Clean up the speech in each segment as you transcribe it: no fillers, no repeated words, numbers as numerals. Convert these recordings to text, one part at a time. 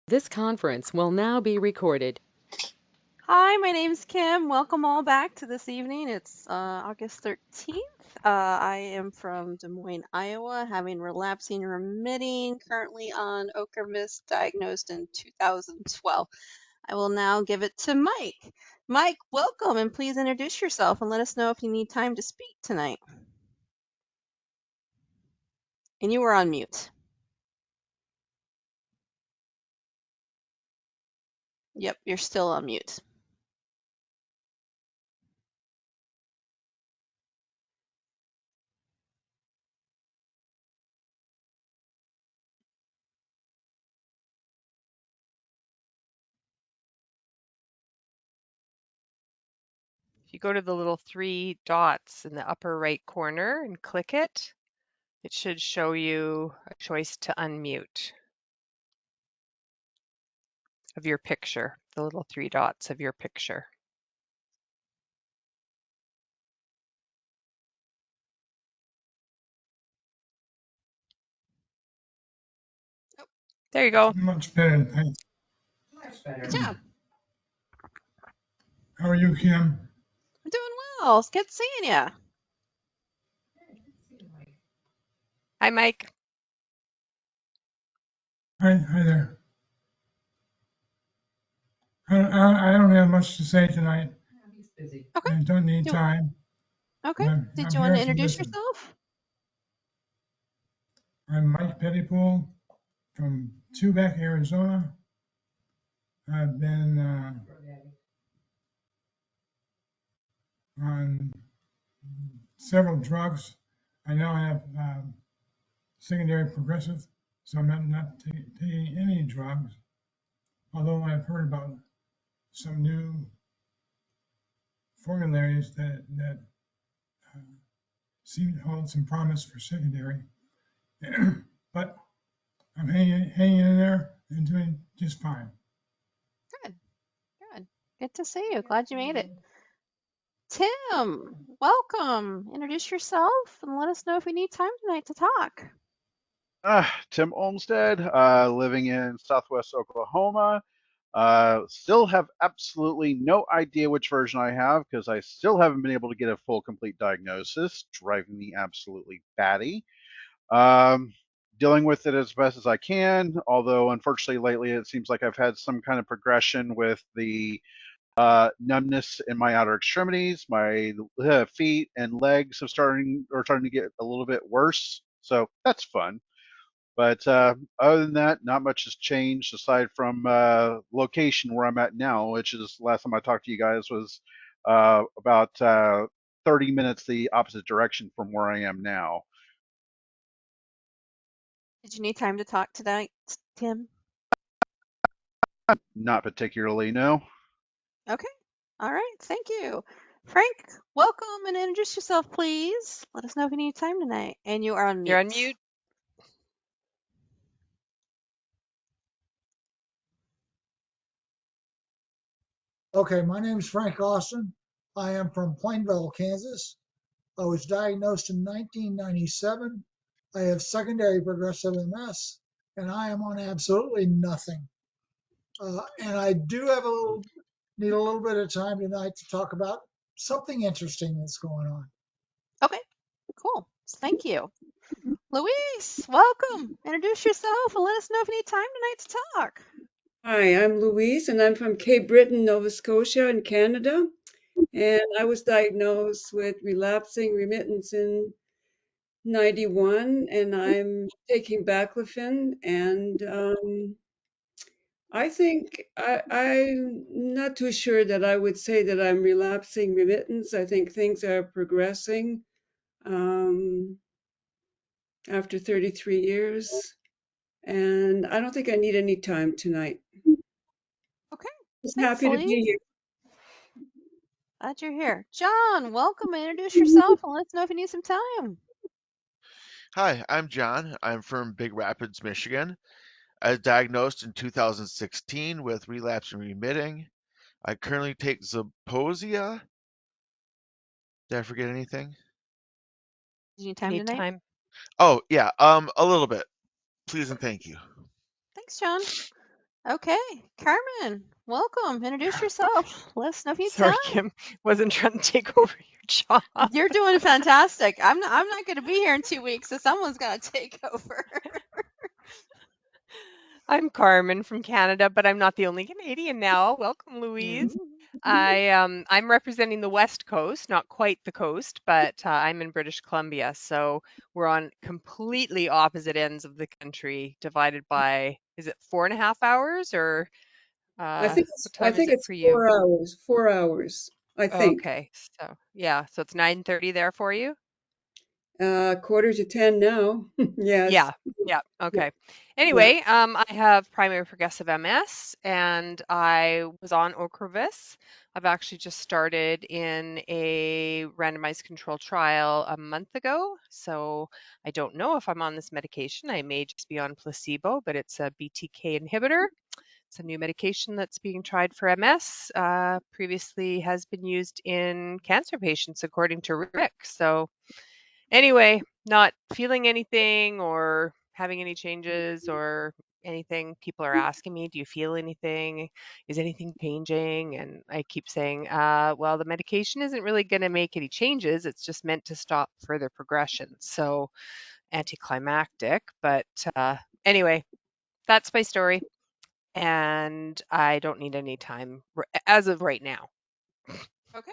This conference will now be recorded. Hi, my name's Kim. Welcome all back to this evening. It's August 13th. I am from Des Moines, Iowa, having relapsing remitting, currently on Ocrevus, diagnosed in 2012. I will now give it to Mike. Mike, welcome, and please introduce yourself and let us know if you need time to speak tonight. And you were on mute. Yep, you're still on mute. If you go to the little three dots in the upper right corner and click it, it should show you a choice to unmute of your picture, the little three dots of your picture. There you go. Much better, thanks. Good job. How are you, Kim? I'm doing well. It's good seeing you. Hi, Mike. Hi there. I don't have much to say tonight. Okay. I don't need Do- time. Okay. Did you I'm want to here to introduce listen. yourself? I'm Mike Pettypool from Tubac, Arizona. I've been on several drugs. I now have secondary progressive, so I'm not taking any drugs. Although I've heard about some new formularies that uh, seem to hold some promise for secondary. But I'm hanging in there and doing just fine. Good. Good. Good to see you. Glad you made it. Tim, welcome. Introduce yourself and let us know if we need time tonight to talk. Tim Olmsted, living in Southwest Oklahoma. Still have absolutely no idea which version I have because I still haven't been able to get a full complete diagnosis, driving me absolutely batty. Um, Dealing with it as best as I can, although unfortunately lately it seems like I've had some kind of progression with the numbness in my outer extremities. My feet and legs are starting to get a little bit worse, so that's fun. But other than that, not much has changed aside from location where I'm at now, which is last time I talked to you guys was about 30 minutes the opposite direction from where I am now. Did you need time to talk tonight, Tim? Not particularly, no. Okay. All right. Thank you. Frank, welcome and introduce yourself, please. Let us know if you need time tonight. And you are on mute. You're on mute. Okay, my name is Frank Austin. I am from Plainville, Kansas. I was diagnosed in 1997. I have secondary progressive MS, and I am on absolutely nothing. And I do have need a little bit of time tonight to talk about something interesting that's going on. Okay. Cool. Thank you. Louise, welcome. Introduce yourself and let us know if you need time tonight to talk. Hi, I'm Louise, and I'm from Cape Breton, Nova Scotia, in Canada. And I was diagnosed with relapsing remittance in 91, and I'm taking baclofen. And I think I'm not too sure that I would say that I'm relapsing remittance. I think things are progressing um, after 33 years. And I don't think I need any time tonight. Okay. Just Thanks, happy to Louise. be here. Glad you're here. John, welcome and introduce yourself and let us know if you need some time. Hi, I'm John. I'm from Big Rapids, Michigan. I was diagnosed in 2016 with relapse and remitting. I currently take Zeposia. Did I forget anything? Do you need You time need tonight? time. Oh, yeah, a little bit. Please and thank you. Thanks, John. Okay, Carmen, welcome. Introduce yourself. Let us know if you need Sorry, time. Kim, wasn't trying to take over your job. You're doing fantastic. I'm not going to be here in 2 weeks, so someone's got to take over. I'm Carmen from Canada, but I'm not the only Canadian now. Welcome, Louise. I'm representing the West Coast, not quite the coast, but I'm in British Columbia, so we're on completely opposite ends of the country, divided by, is it 4.5 hours, or what I time is think it it's for you? 4 hours. 4 hours, I think. Okay, so yeah, so it's 9:30 there for you? Quarter to 10 now. Yes. Yeah, yeah, Yeah. okay. Yeah. Anyway, I have primary progressive MS, and I was on Ocrevus. I've actually just started in a randomized control trial a month ago, so I don't know if I'm on this medication. I may just be on placebo, but it's a BTK inhibitor. It's a new medication that's being tried for MS. Previously has been used in cancer patients, according to Rick. So anyway, not feeling anything or having any changes or anything. People are asking me, do you feel anything? Is anything changing? And I keep saying, well, the medication isn't really going to make any changes. It's just meant to stop further progression. So anticlimactic. But anyway, that's my story. And I don't need any time as of right now. Okay,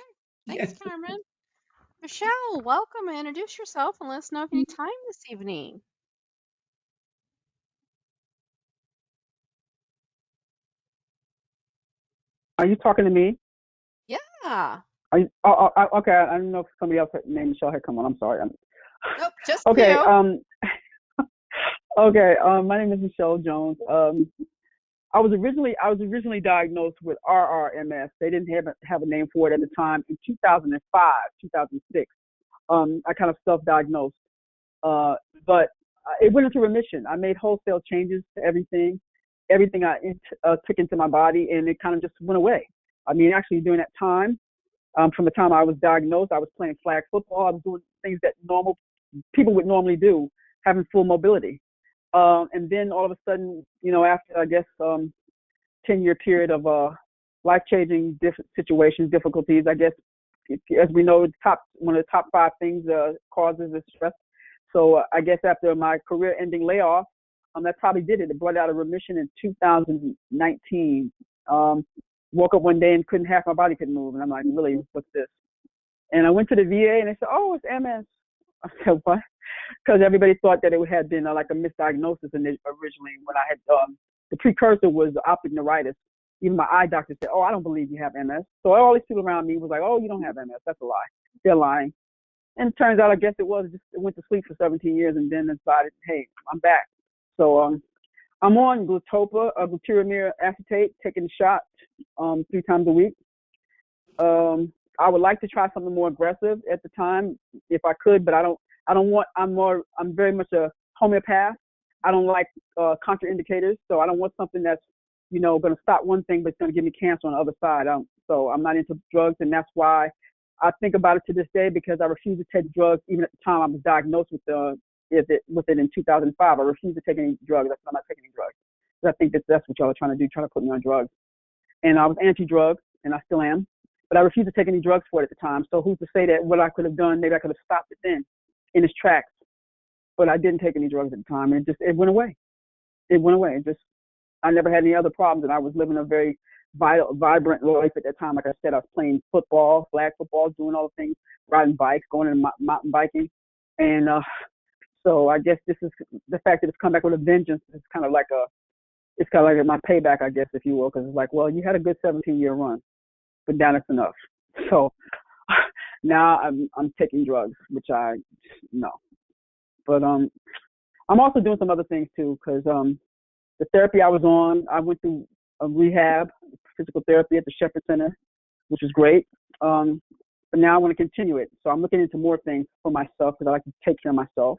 Yeah. thanks, Carmen. Michelle, welcome. Introduce yourself and let us know if you need time this evening. Are you talking to me? Yeah. Are you, okay. I don't know if somebody else named Michelle had come on. I'm sorry. Nope, just Okay. you. Okay. My name is Michelle Jones. I was originally diagnosed with RRMS. They didn't have a name for it at the time. In 2005, 2006, I kind of self-diagnosed, uh, but it went into remission. I made wholesale changes to everything I took into my body, and it kind of just went away. I mean, actually, during that time, from the time I was diagnosed, I was playing flag football. I was doing things that normal people would normally do, having full mobility. And then all of a sudden, after I guess 10-year period of life-changing situations, difficulties, I guess, as we know, one of the top five things causes is stress. So I guess after my career-ending layoff, that probably did it. It brought out a remission in 2019. Woke up one day and half my body couldn't move, and I'm like, really, what's this? And I went to the VA, and they said, oh, it's MS. I said, what? Because everybody thought that it had been like a misdiagnosis originally when I had the precursor was optic neuritis. Even my eye doctor said, oh, I don't believe you have MS. So all these people around me was like, oh, you don't have MS. That's a lie. They're lying. And it turns out, I guess it went to sleep for 17 years and then decided, hey, I'm back. So I'm on glutamine acetate, taking a shot 3 times a week. I would like to try something more aggressive at the time if I could, but I don't want. I'm very much a homeopath. I don't like contraindicators, so I don't want something that's going to stop one thing but it's going to give me cancer on the other side. So I'm not into drugs, and that's why I think about it to this day, because I refuse to take drugs. Even at the time I was diagnosed with it in 2005, I refuse to take any drugs. I'm not taking any drugs. I think that's what y'all are trying to do, trying to put me on drugs. And I was anti-drug, and I still am, but I refused to take any drugs for it at the time. So who's to say that what I could have done, maybe I could have stopped it then in its tracks. But I didn't take any drugs at the time, and it went away. It went away. I never had any other problems, and I was living a very vibrant life at that time. Like I said, I was playing football, flag football, doing all the things, riding bikes, going in mountain biking, and so I guess this is the fact that it's come back with a vengeance. It's kind of like my payback, I guess, if you will, because it's like, well, you had a good 17-year run, but now that's enough. So now I'm taking drugs, which I no. But I'm also doing some other things too, because the therapy I was on, I went through a rehab, physical therapy at the Shepherd Center, which was great. But now I want to continue it. So I'm looking into more things for myself because I like to take care of myself.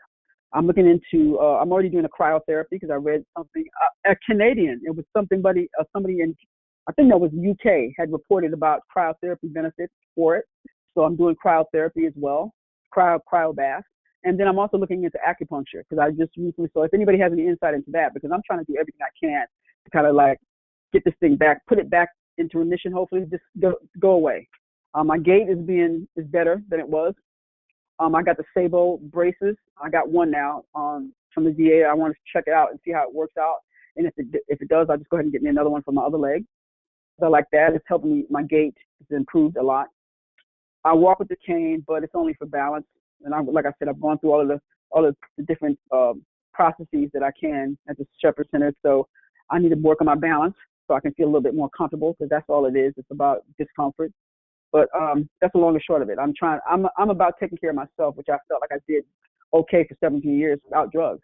I'm looking into. I'm already doing a cryotherapy because I read something. A Canadian. It was somebody in, I think that was UK, had reported about cryotherapy benefits for it. So I'm doing cryotherapy as well, cryo bath. And then I'm also looking into acupuncture because I just recently. So if anybody has any insight into that, because I'm trying to do everything I can to kind of like get this thing back, put it back into remission. Hopefully, just go away. My gait is better than it was. I got the Sabo braces. I got one now from the VA. I want to check it out and see how it works out. And if it does, I'll just go ahead and get me another one for my other leg. So like that, it's helping me. My gait has improved a lot. I walk with the cane, but it's only for balance. And like I said, I've gone through all of the different processes that I can at the Shepherd Center. So I need to work on my balance so I can feel a little bit more comfortable, because that's all it is. It's about discomfort. But that's the long and short of it. I'm about taking care of myself, which I felt like I did okay for 17 years without drugs.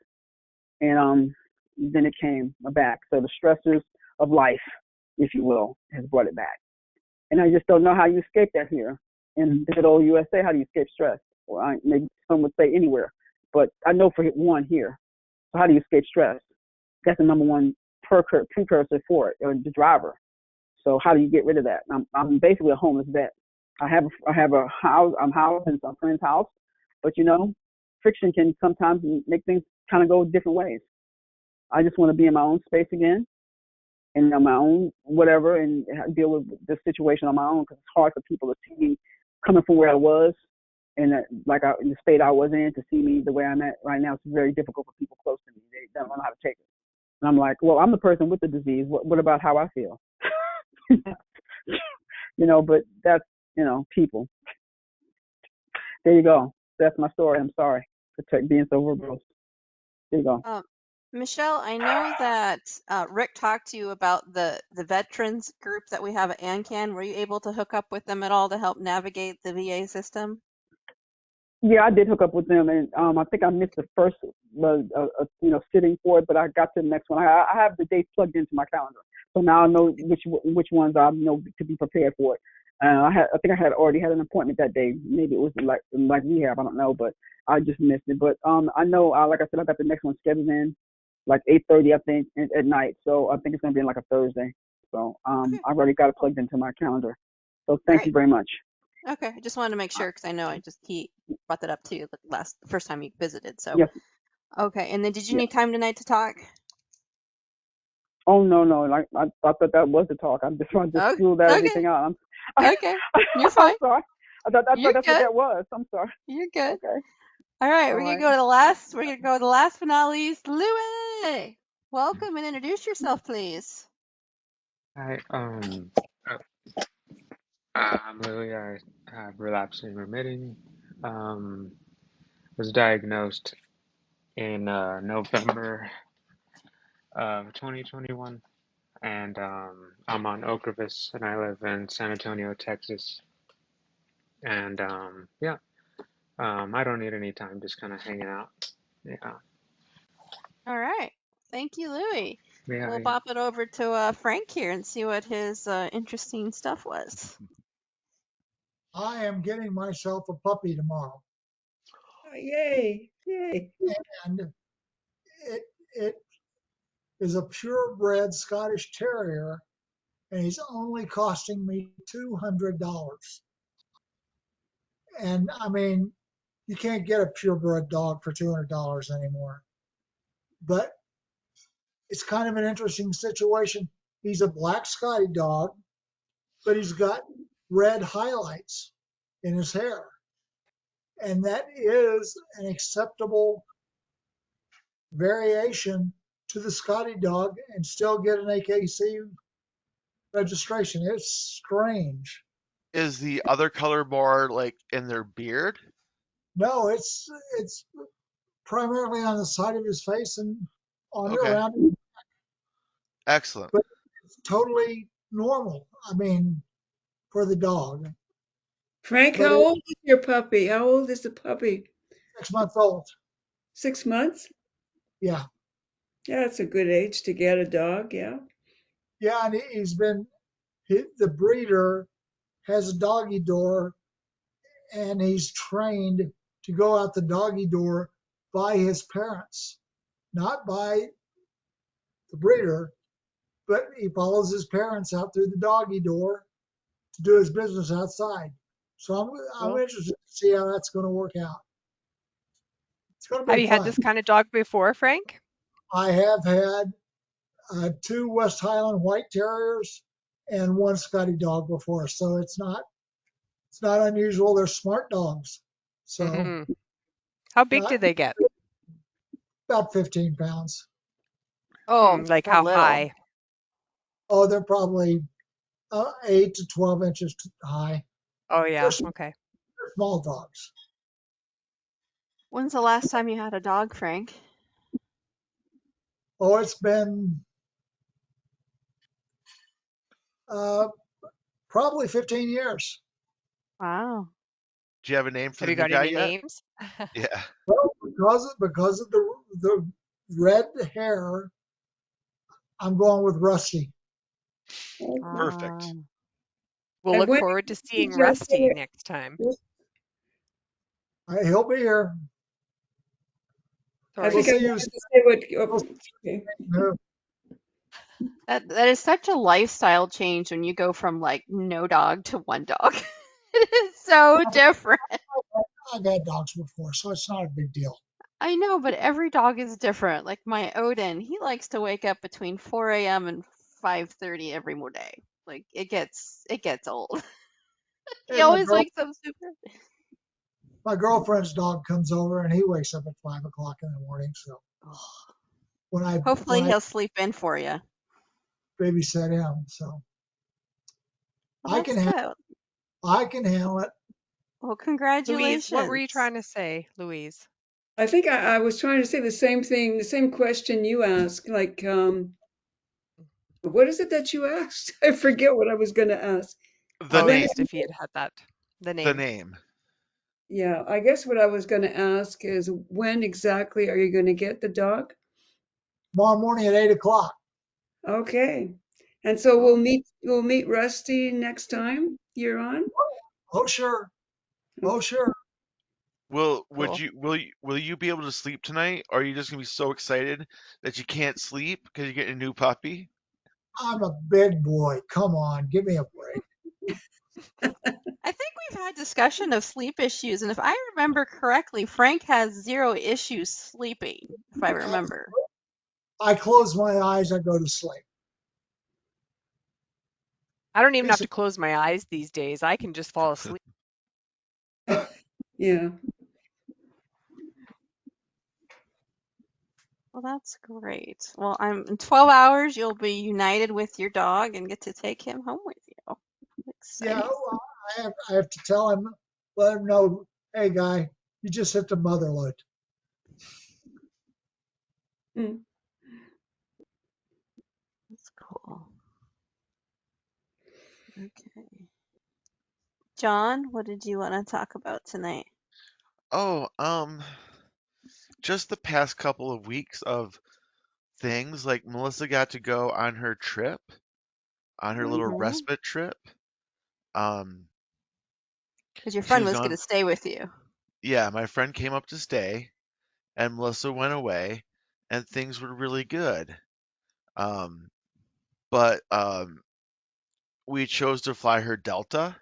And then it came back. So the stressors of life, if you will, has brought it back. And I just don't know how you escape that here in the good old USA. How do you escape stress? Well, maybe some would say anywhere, but I know for one here. So how do you escape stress? That's the number one precursor for it, or the driver. So how do you get rid of that? I'm basically a homeless vet. I have a house. I'm housed in some friend's house, but friction can sometimes make things kind of go different ways. I just want to be in my own space again, and on my own whatever, and deal with the situation on my own, because it's hard for people to see me coming from where I was and in the state I was in, to see me the way I'm at right now. It's very difficult for people close to me. They don't know how to take it. And I'm like, well, I'm the person with the disease. What about how I feel? But that's, people. There you go. That's my story. I'm sorry for being so verbose. There you go. Michelle, I know that Rick talked to you about the veterans group that we have at AnCan. Were you able to hook up with them at all to help navigate the VA system? Yeah, I did hook up with them, and I think I missed the first, sitting for it, but I got to the next one. I have the dates plugged into my calendar, so now I know which ones I know to be prepared for it. I think I had already had an appointment that day. Maybe it was like rehab, I don't know, but I just missed it. But I know, like I said, I got the next one scheduled in like 8:30, I think, at night. So I think it's gonna be like a Thursday. So Okay. I've already got it plugged into my calendar. So thank you very much. Okay, I just wanted to make sure, because I know he brought that up to you the first time you visited. So Yes. Okay, and then did you Yeah. need time tonight to talk? Oh no, like I thought that was the talk. I'm just trying to Oh, rule everything out. okay, you're I'm fine. sorry. I thought that's You're what good. that was. I'm sorry. You're good. Okay. All right, All we're gonna right. go to the last. We're gonna go to the last but not least, Louis. Welcome and introduce yourself, please. Hi, uh, I'm Louis. I have relapsing remitting. Was diagnosed in November of 2021, and I'm on Ocrevus, and I live in San Antonio, Texas. And yeah, I don't need any time, just kind of hanging out. Yeah, All right, thank you, Louis. yeah, We'll yeah. pop it over to Frank here and see what his interesting stuff was. I am getting myself a puppy tomorrow, Oh, yay, yay. and it it is a purebred Scottish Terrier, and he's only costing me $200. And I mean, you can't get a purebred dog for $200 anymore. But it's kind of an interesting situation. He's a black Scotty dog, but he's got red highlights in his hair. And that is an acceptable variation to the Scotty dog and still get an AKC registration. It's strange. Is the other color more like in their beard? No, it's primarily on the side of his face and on Okay, around, excellent. but it's totally normal. I mean, for the dog, Frank, but how it's old is your puppy? How old is the puppy? 6 months old. 6 months? Yeah, Yeah, it's a good age to get a dog, yeah. yeah, and the breeder has a doggy door, and he's trained to go out the doggy door by his parents, not by the breeder, but he follows his parents out through the doggy door to do his business outside. So I'm Well, interested to see how that's going to work out. It's going to Have be you had fun. this kind of dog before, Frank? I have had 2 West Highland White Terriers, and 1 Scotty dog before. So it's not unusual. They're smart dogs. So Hmm. How big not did they get? about 15 pounds. Oh, Like they're how little. high? Oh, they're probably 8 to 12 inches high. Oh They're, yeah, they're okay. small dogs. When's the last time you had a dog, Frank? Oh, it's been uh, probably 15 years. Wow. Do you have a name for Have the you new got guy any yet? names? Yeah. Well, because of the red hair, I'm going with Rusty. Okay. Uh, Perfect. We'll And look when forward to seeing just Rusty next time. He'll be here. I We'll Sorry. think I see you. wanted to say what. We'll Oh, see okay. you. that is such a lifestyle change when you go from like no dog to 1 dog. It is so different. I've had dogs before, so it's not a big deal. I know, but every dog is different. Like my Odin, he likes to wake up between 4 a.m. and 5:30 every day. Like it gets old. He Hey, my always girl, wakes up super. my girlfriend's dog comes over and he wakes up at 5 o'clock in the morning. So when Hopefully I he'll sleep in for you. babysit him, so Well, I that's can ha- good. I can handle it. Well, Louise, what were you congratulations. trying to say, Louise? I think I was trying to say the same thing, the same question you asked. Like, what is it that you asked? I forget what I was going to ask. The Oh, When? name. just if you'd had that, the The name. name. Yeah, I guess what I was going to ask is when exactly are you going to get the dog? Tomorrow morning at 8 o'clock. Okay. And so Oh, we'll meet Rusty next time you're on. Oh sure, oh sure. Cool. Will you be able to sleep tonight? Or are you just gonna be so excited that you can't sleep because you're getting a new puppy? I'm a big boy. Come on, give me a break. I think we've had discussion of sleep issues, and if I remember correctly, Frank has 0 issues sleeping, if I remember. I close my eyes, I go to sleep. I don't even have Piece of, to close my eyes these days. I can just fall asleep. Yeah. Well, that's great. Well, in 12 hours, you'll be united with your dog and get to take him home with you. yeah, Exciting. well, I have to tell him, let him know, hey guy, you just hit the motherload. Mm. That's cool. Okay. John, what did you want to talk about tonight? Oh, just the past couple of weeks of things like Melissa got to go on her trip, on her little Mm-hmm. respite trip. Um, Because your she friend was was going gone. to stay with you. Yeah, my friend came up to stay, and Melissa went away, and things were really good. Um, but we chose to fly her Delta.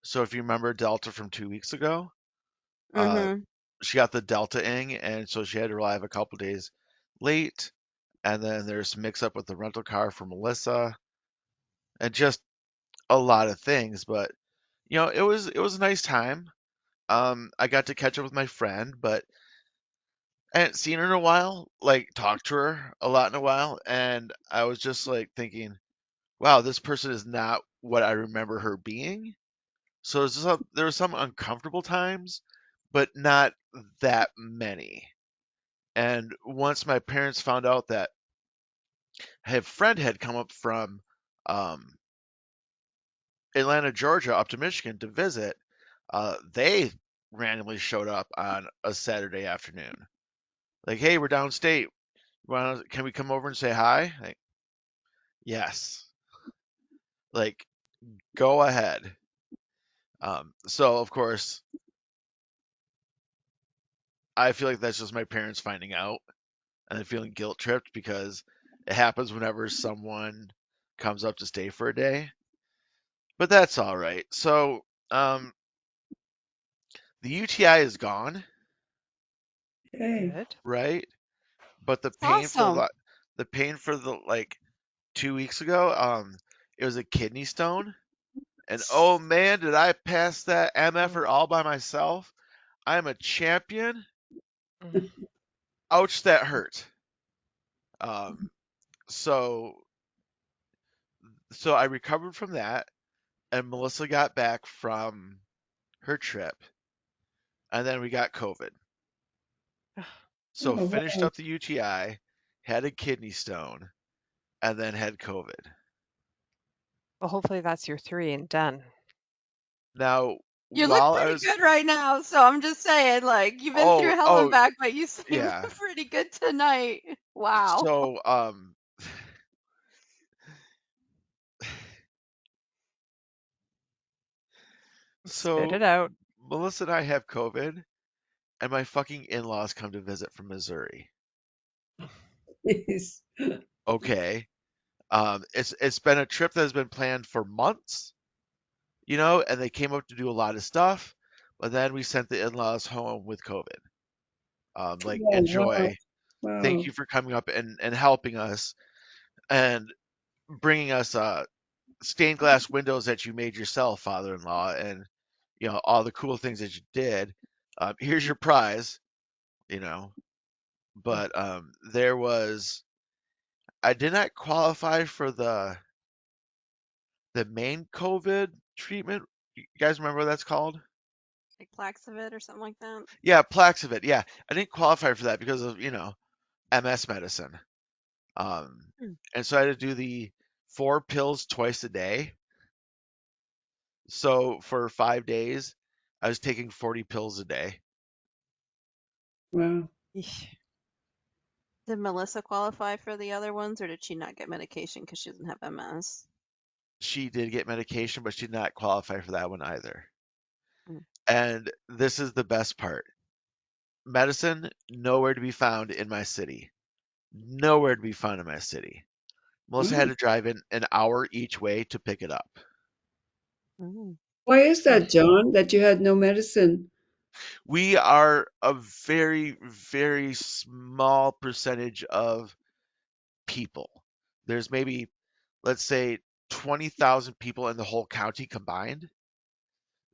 So if you remember Delta from 2 weeks ago, uh, Mm-hmm. she got the Delta ing, and so she had to arrive a couple days late. And then there's some mix up with the rental car for Melissa, and just a lot of things. But it was a nice time. I got to catch up with my friend, but I hadn't seen her in a while, like talked to her a lot in a while, and I was just like thinking, wow, this person is not what I remember her being. So there were some uncomfortable times, but not that many. And once my parents found out that a friend had come up from um, Atlanta, Georgia, up to Michigan to visit, they randomly showed up on a Saturday afternoon. Like, hey, we're downstate. Can we come over and say hi? Like, yes. Like, go ahead. So of course, I feel like that's just my parents finding out and then feeling guilt tripped because it happens whenever someone comes up to stay for a day. But that's all right. So, um, the UTI is gone, Hey. Good. right? But the painful Awesome. the pain for the like 2 weeks ago, it was a kidney stone. And oh man, did I pass that MFer all by myself? I'm a champion. Mhm. Ouch, that hurt. Um, so so I recovered from that, and Melissa got back from her trip, and then we got COVID. So Oh, finished wow. up the UTI, had a kidney stone, and then had COVID. Well, hopefully that's your 3 and done. Now, You look while I pretty was good right now, so I'm just saying, like, you've been through hell and oh back, but you seem yeah. pretty good tonight. Wow. So Spit so it out. Melissa and I have COVID, and my fucking in-laws come to visit from Missouri. Jeez. Okay. It's been a trip that has been planned for months, and they came up to do a lot of stuff, but then we sent the in-laws home with COVID. Like, Oh, wow. enjoy. Thank Wow. you for coming up and helping us and bringing us stained glass windows that you made yourself, father-in-law, and all the cool things that you did. Here's your prize, you know. But I did not qualify for the main COVID treatment. You guys remember what that's called? Like Plaxivit or something like that. Yeah, Plaxivit. Yeah, I didn't qualify for that because of MS medicine. Hmm. And so I had to do the 4 pills twice a day. So for 5 days, I was taking 40 pills a day. Wow. Eesh. Did Melissa qualify for the other ones, or did she not get medication because she doesn't have MS? She did get medication, but she did not qualify for that one either. Mm. And this is the best part. Medicine, nowhere to be found in my city. Nowhere to be found in my city. Melissa had Wow. to drive in an hour each way to pick it up. Mm. Why is that, Mm. John, that you had no medicine? We are a very, very small percentage of people. There's maybe, let's say, 20,000 people in the whole county combined.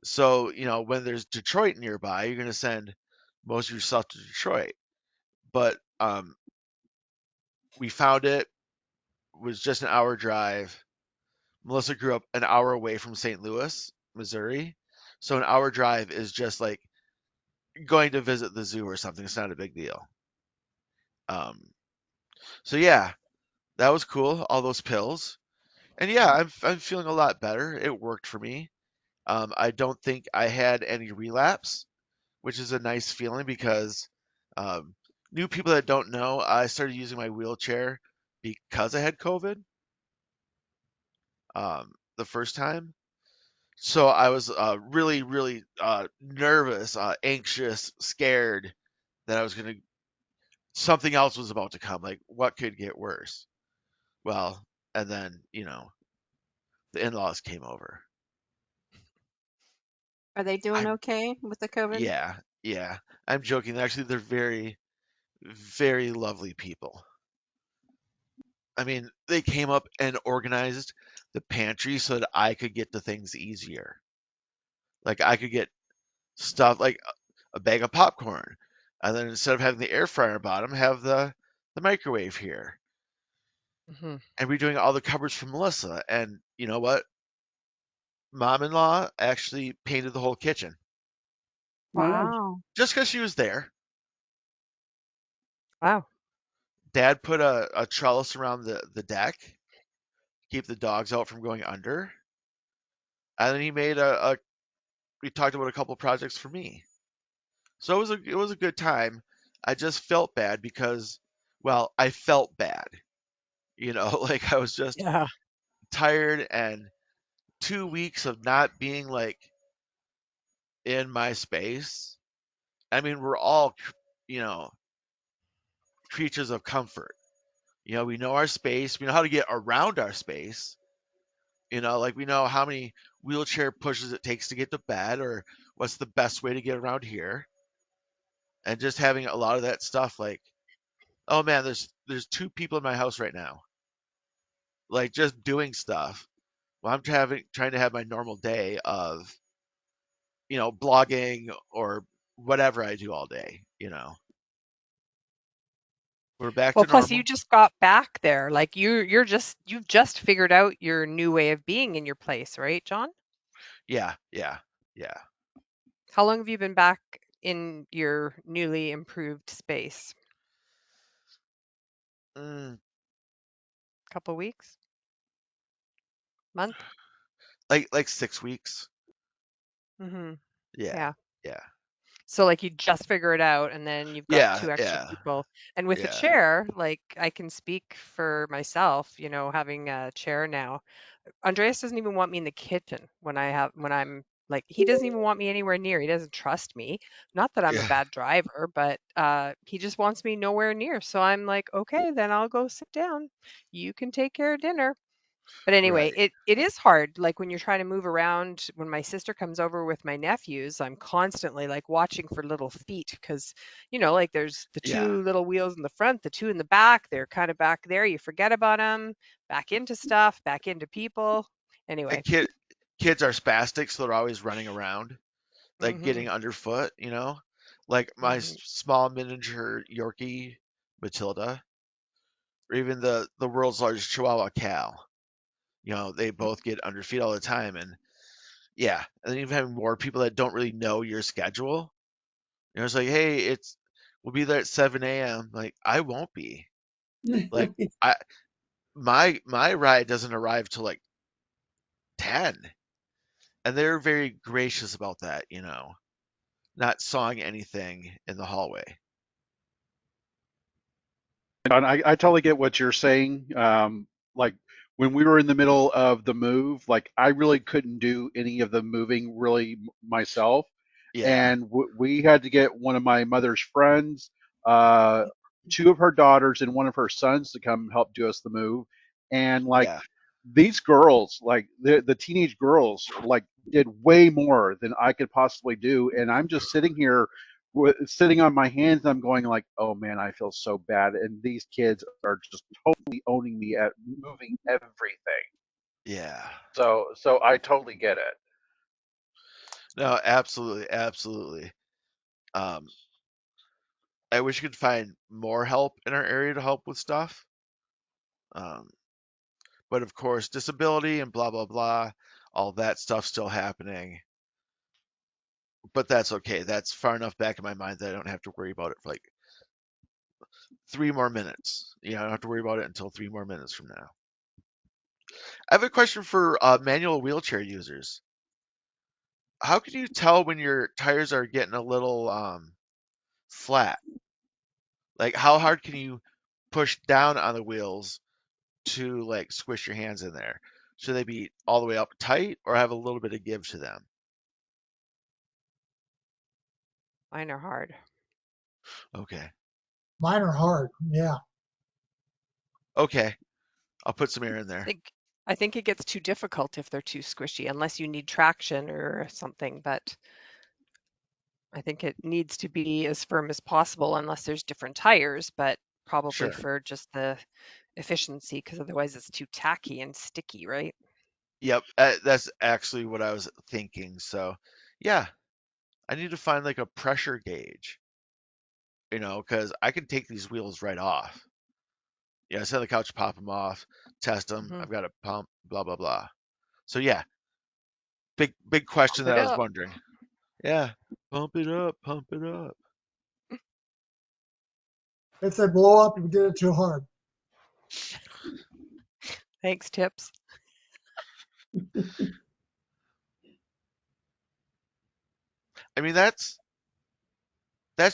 So, when there's Detroit nearby, you're going to send most of your stuff to Detroit. But we found it was just an hour drive. Melissa grew up an hour away from St. Louis, Missouri. So an hour drive is just like going to visit the zoo or something. It's not a big deal. Um, so yeah, that was cool. All those pills, and yeah, I'm feeling a lot better. It worked for me. I don't think I had any relapse, which is a nice feeling because um, new people that don't know, I started using my wheelchair because I had COVID the first time. So I was really, really nervous, anxious, scared that I was going to, something else was about to come. Like, what could get worse? Well, and then, the in laws came over. Are they doing I'm, okay with the COVID? yeah, yeah. I'm joking. Actually, they're very, very lovely people. I mean, they came up and organized the pantry so that I could get the things easier. Like, I could get stuff like a bag of popcorn, and then instead of having the air fryer bottom, have the microwave here. Mhm. And redoing all the cupboards for Melissa. And you know what? Mom-in-law actually painted the whole kitchen Wow. Wow. just because she was there. Wow. Dad put a trellis around the deck, keep the dogs out from going under. And then he made we talked about a couple projects for me. So it was a good time. I just felt bad because, well, I felt bad. Like I was just Yeah. tired, and 2 weeks of not being like in my space. I mean, we're all, you know, creatures of comfort. We know our space. We know how to get around our space. Like we know how many wheelchair pushes it takes to get to bed, or what's the best way to get around here. And just having a lot of that stuff, like, Oh man, there's two people in my house right now, like just doing stuff. Well, I'm trying to have my normal day of, blogging or whatever I do all day. We're back Well, to plus you normal. just got back there. Like you've just figured out your new way of being in your place, right, John? Yeah, yeah, yeah. How long have you been back in your newly improved space? Mm, Couple weeks? Month? like 6 weeks. Mhm. Yeah, Yeah. yeah, So like you just figure it out and then you've got yeah, two extra yeah, people. And with the yeah, chair, like I can speak for myself, having a chair now. Andreas doesn't even want me in the kitchen when I'm like he doesn't even want me anywhere near. He doesn't trust me. Not that I'm a yeah. bad driver, but he just wants me nowhere near. So I'm like, okay, then I'll go sit down. You can take care of dinner. But anyway, Right. it is hard. Like when you're trying to move around, when my sister comes over with my nephews, I'm constantly like watching for little feet because, like there's the Yeah. two little wheels in the front, the two in the back. They're kind of back there. You forget about them, back into stuff, back into people. And Anyway. kids are spastic, so they're always running around, like Mhm. getting underfoot. Like my Mhm. small miniature Yorkie Matilda, or even the world's largest Chihuahua Cal. They both get underfeet all the time, and yeah, and then even having more people that don't really know your schedule. It's like, hey, we'll be there at 7 a.m. Like I won't be. Like I my ride doesn't arrive till like 10, and they're very gracious about that. Not sawing anything in the hallway. And I totally get what you're saying. Like when we were in the middle of the move, like I really couldn't do any of the moving really myself, Yeah, and we had to get one of my mother's friends, uh, two of her daughters, and one of her sons to come help do us the move. And like yeah, these girls, like the teenage girls, like did way more than I could possibly do, and I'm just sitting here sitting on my hands and I'm going like, oh man, I feel so bad. And these kids are just totally owning me at moving everything. yeah. So I totally get it. No, absolutely, absolutely. Um, I wish you could find more help in our area to help with stuff. Um, but of course, disability and blah blah blah, all that stuff still happening. But that's okay. That's far enough back in my mind that I don't have to worry about it for like 3 more minutes. I don't have to worry about it until 3 more minutes from now. I have a question for manual wheelchair users. How can you tell when your tires are getting a little flat? Like, how hard can you push down on the wheels to like squish your hands in there? Should they be all the way up tight or have a little bit of give to them? Mine are hard. Okay. Mine are hard. Yeah. Okay. I'll put some air in there. think I think it gets too difficult if they're too squishy, unless you need traction or something. But I think it needs to be as firm as possible, unless there's different tires. But probably Sure. for just the efficiency, because otherwise it's too tacky and sticky, right? Yep. That's actually what I was thinking. So, yeah, I need to find like a pressure gauge, because I can take these wheels right off. Yeah, sit on the couch, pop them off, test them. Hmm. I've got a pump, blah, blah, blah. So, yeah, big question Pump that it I was up. wondering. Yeah. Pump it up, pump it up. If they blow up, you did it too hard. Thanks, tips. I mean, that's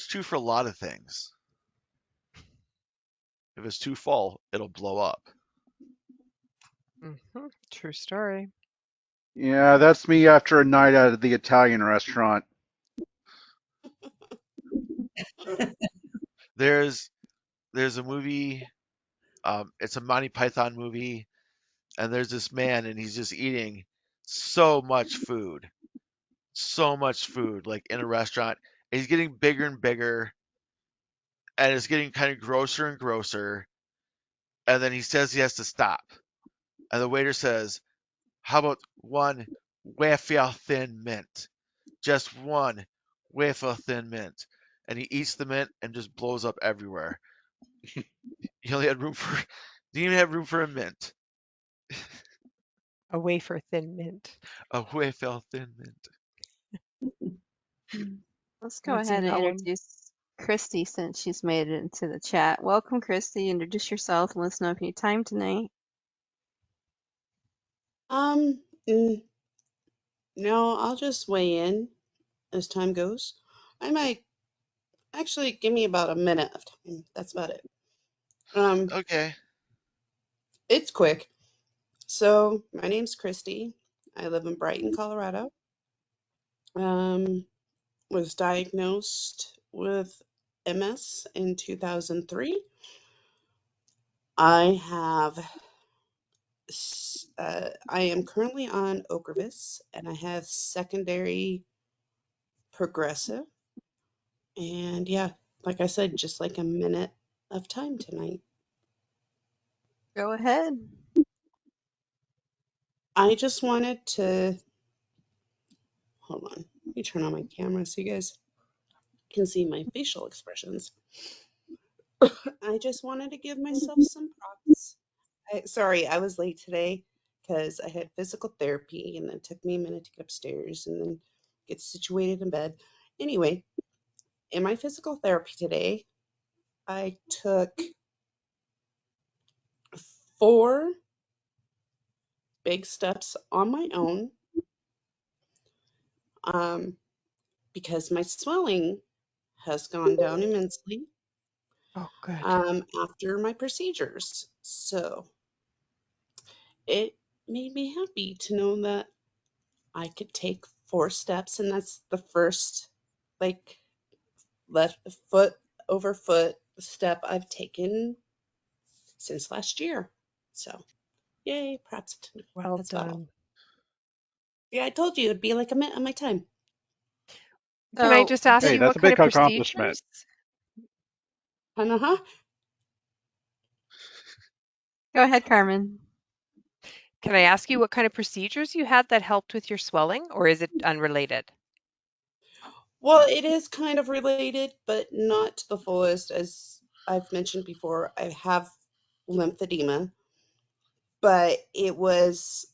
true for a lot of things. If it's too full, it'll blow up. True story. Yeah, that's me after a night out at the Italian restaurant. There's there's a movie, it's a Monty Python movie, and there's this man and he's just eating so much food. So much food, like in a restaurant. And he's getting bigger and bigger, and it's getting kind of grosser and grosser. And then he says he has to stop. And the waiter says, "How about one wafer thin mint? Just one wafer thin mint." And he eats the mint and just blows up everywhere. He only had room for, didn't even have room for a mint. A wafer thin mint. A wafer thin mint. Let's I go haven't seen ahead and that one. introduce Christy since she's made it into the chat. Welcome, Christy. Introduce yourself and let us know if you need time tonight. Um, mm, no, I'll just weigh in as time goes. I might actually give me about a minute of time. That's about it. Um, Okay. it's quick. So my name's Christy. I live in Brighton, Colorado. Um, was diagnosed with MS in 2003. I have, I am currently on Ocrevus and I have secondary progressive. And yeah, like I said, just like a minute of time tonight. Go ahead. I just wanted to hold on. Let me turn on my camera so you guys can see my facial expressions. I just wanted to give myself some props. Sorry, I was late today because I had physical therapy and it took me a minute to get upstairs and then get situated in bed. Anyway, in my physical therapy today, I took 4 big steps on my own um, because my swelling has gone down immensely Oh, good. after my procedures. So it made me happy to know that I could take 4 steps, and that's the first, like, left foot over foot step I've taken since last year. So, yay, props. Well That's about all. done. Yeah, I told you it'd be like a minute of my time. Can I So, just ask Hey, you that's what a kind big of accomplishment. procedures? Uh-huh. go ahead, Carmen. Can I ask you what kind of procedures you had that helped with your swelling, or is it unrelated? Well, it is kind of related, but not to the fullest. As I've mentioned before, I have lymphedema, but it was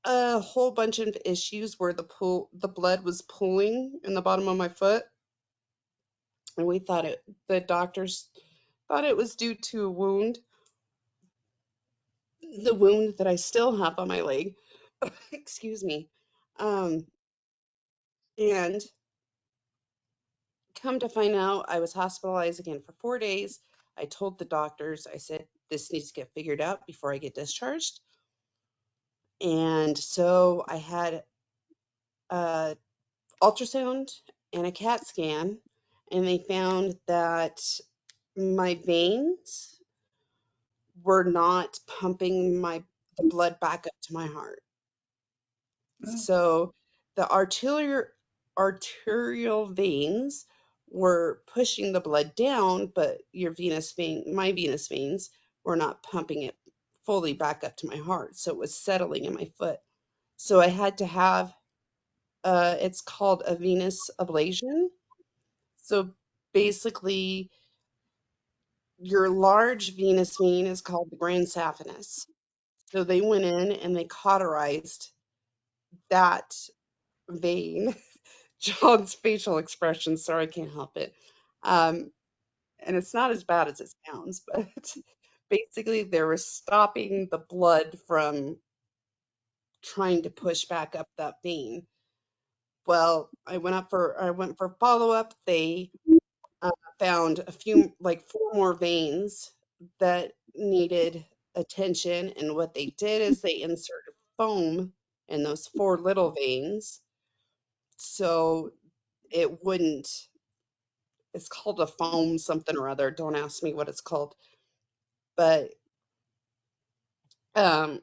a whole bunch of issues where the blood was pooling in the bottom of my foot, and the doctors thought it was due to a wound, the wound that I still have on my leg. Excuse me. Um, and come to find out, I was hospitalized again for 4 days. I told the doctors, I said, this needs to get figured out before I get discharged. And so I had a ultrasound and a CAT scan, and they found that my veins were not pumping the blood back up to my heart. So the arterial veins were pushing the blood down, but my venous veins were not pumping it fully back up to my heart. So it was settling in my foot. So I had to have it's called a venous ablation. So basically, your large venous vein is called the grand saphenous. So they went in and they cauterized that vein. John's facial expression, sorry, I can't help it. Um, and it's not as bad as it sounds, but basically they were stopping the blood from trying to push back up that vein. Well, I went for follow up. They uh, found a few, like 4 more veins that needed attention, and what they did is they inserted foam in those 4 little veins so it wouldn't. It's called a foam something or other. Don't ask me what it's called. But um,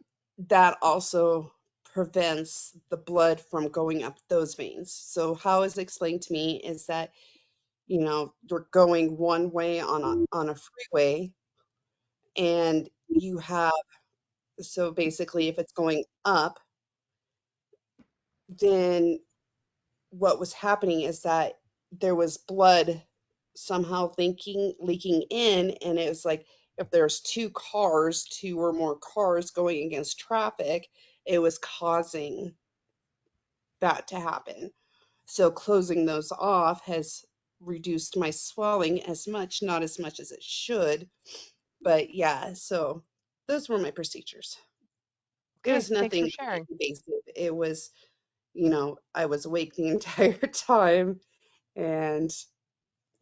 that also prevents the blood from going up those veins. So how it's explained to me is that you're going one way on a freeway, and you have, so basically if it's going up, then what was happening is that there was blood somehow thinking leaking in, and it was like if there's two or more cars going against traffic, it was causing that to happen. So closing those off has reduced my swelling as much, not as much as it should, but yeah, so those were my procedures. It Okay, was thanks for nothing sharing. invasive. It was, I was awake the entire time, and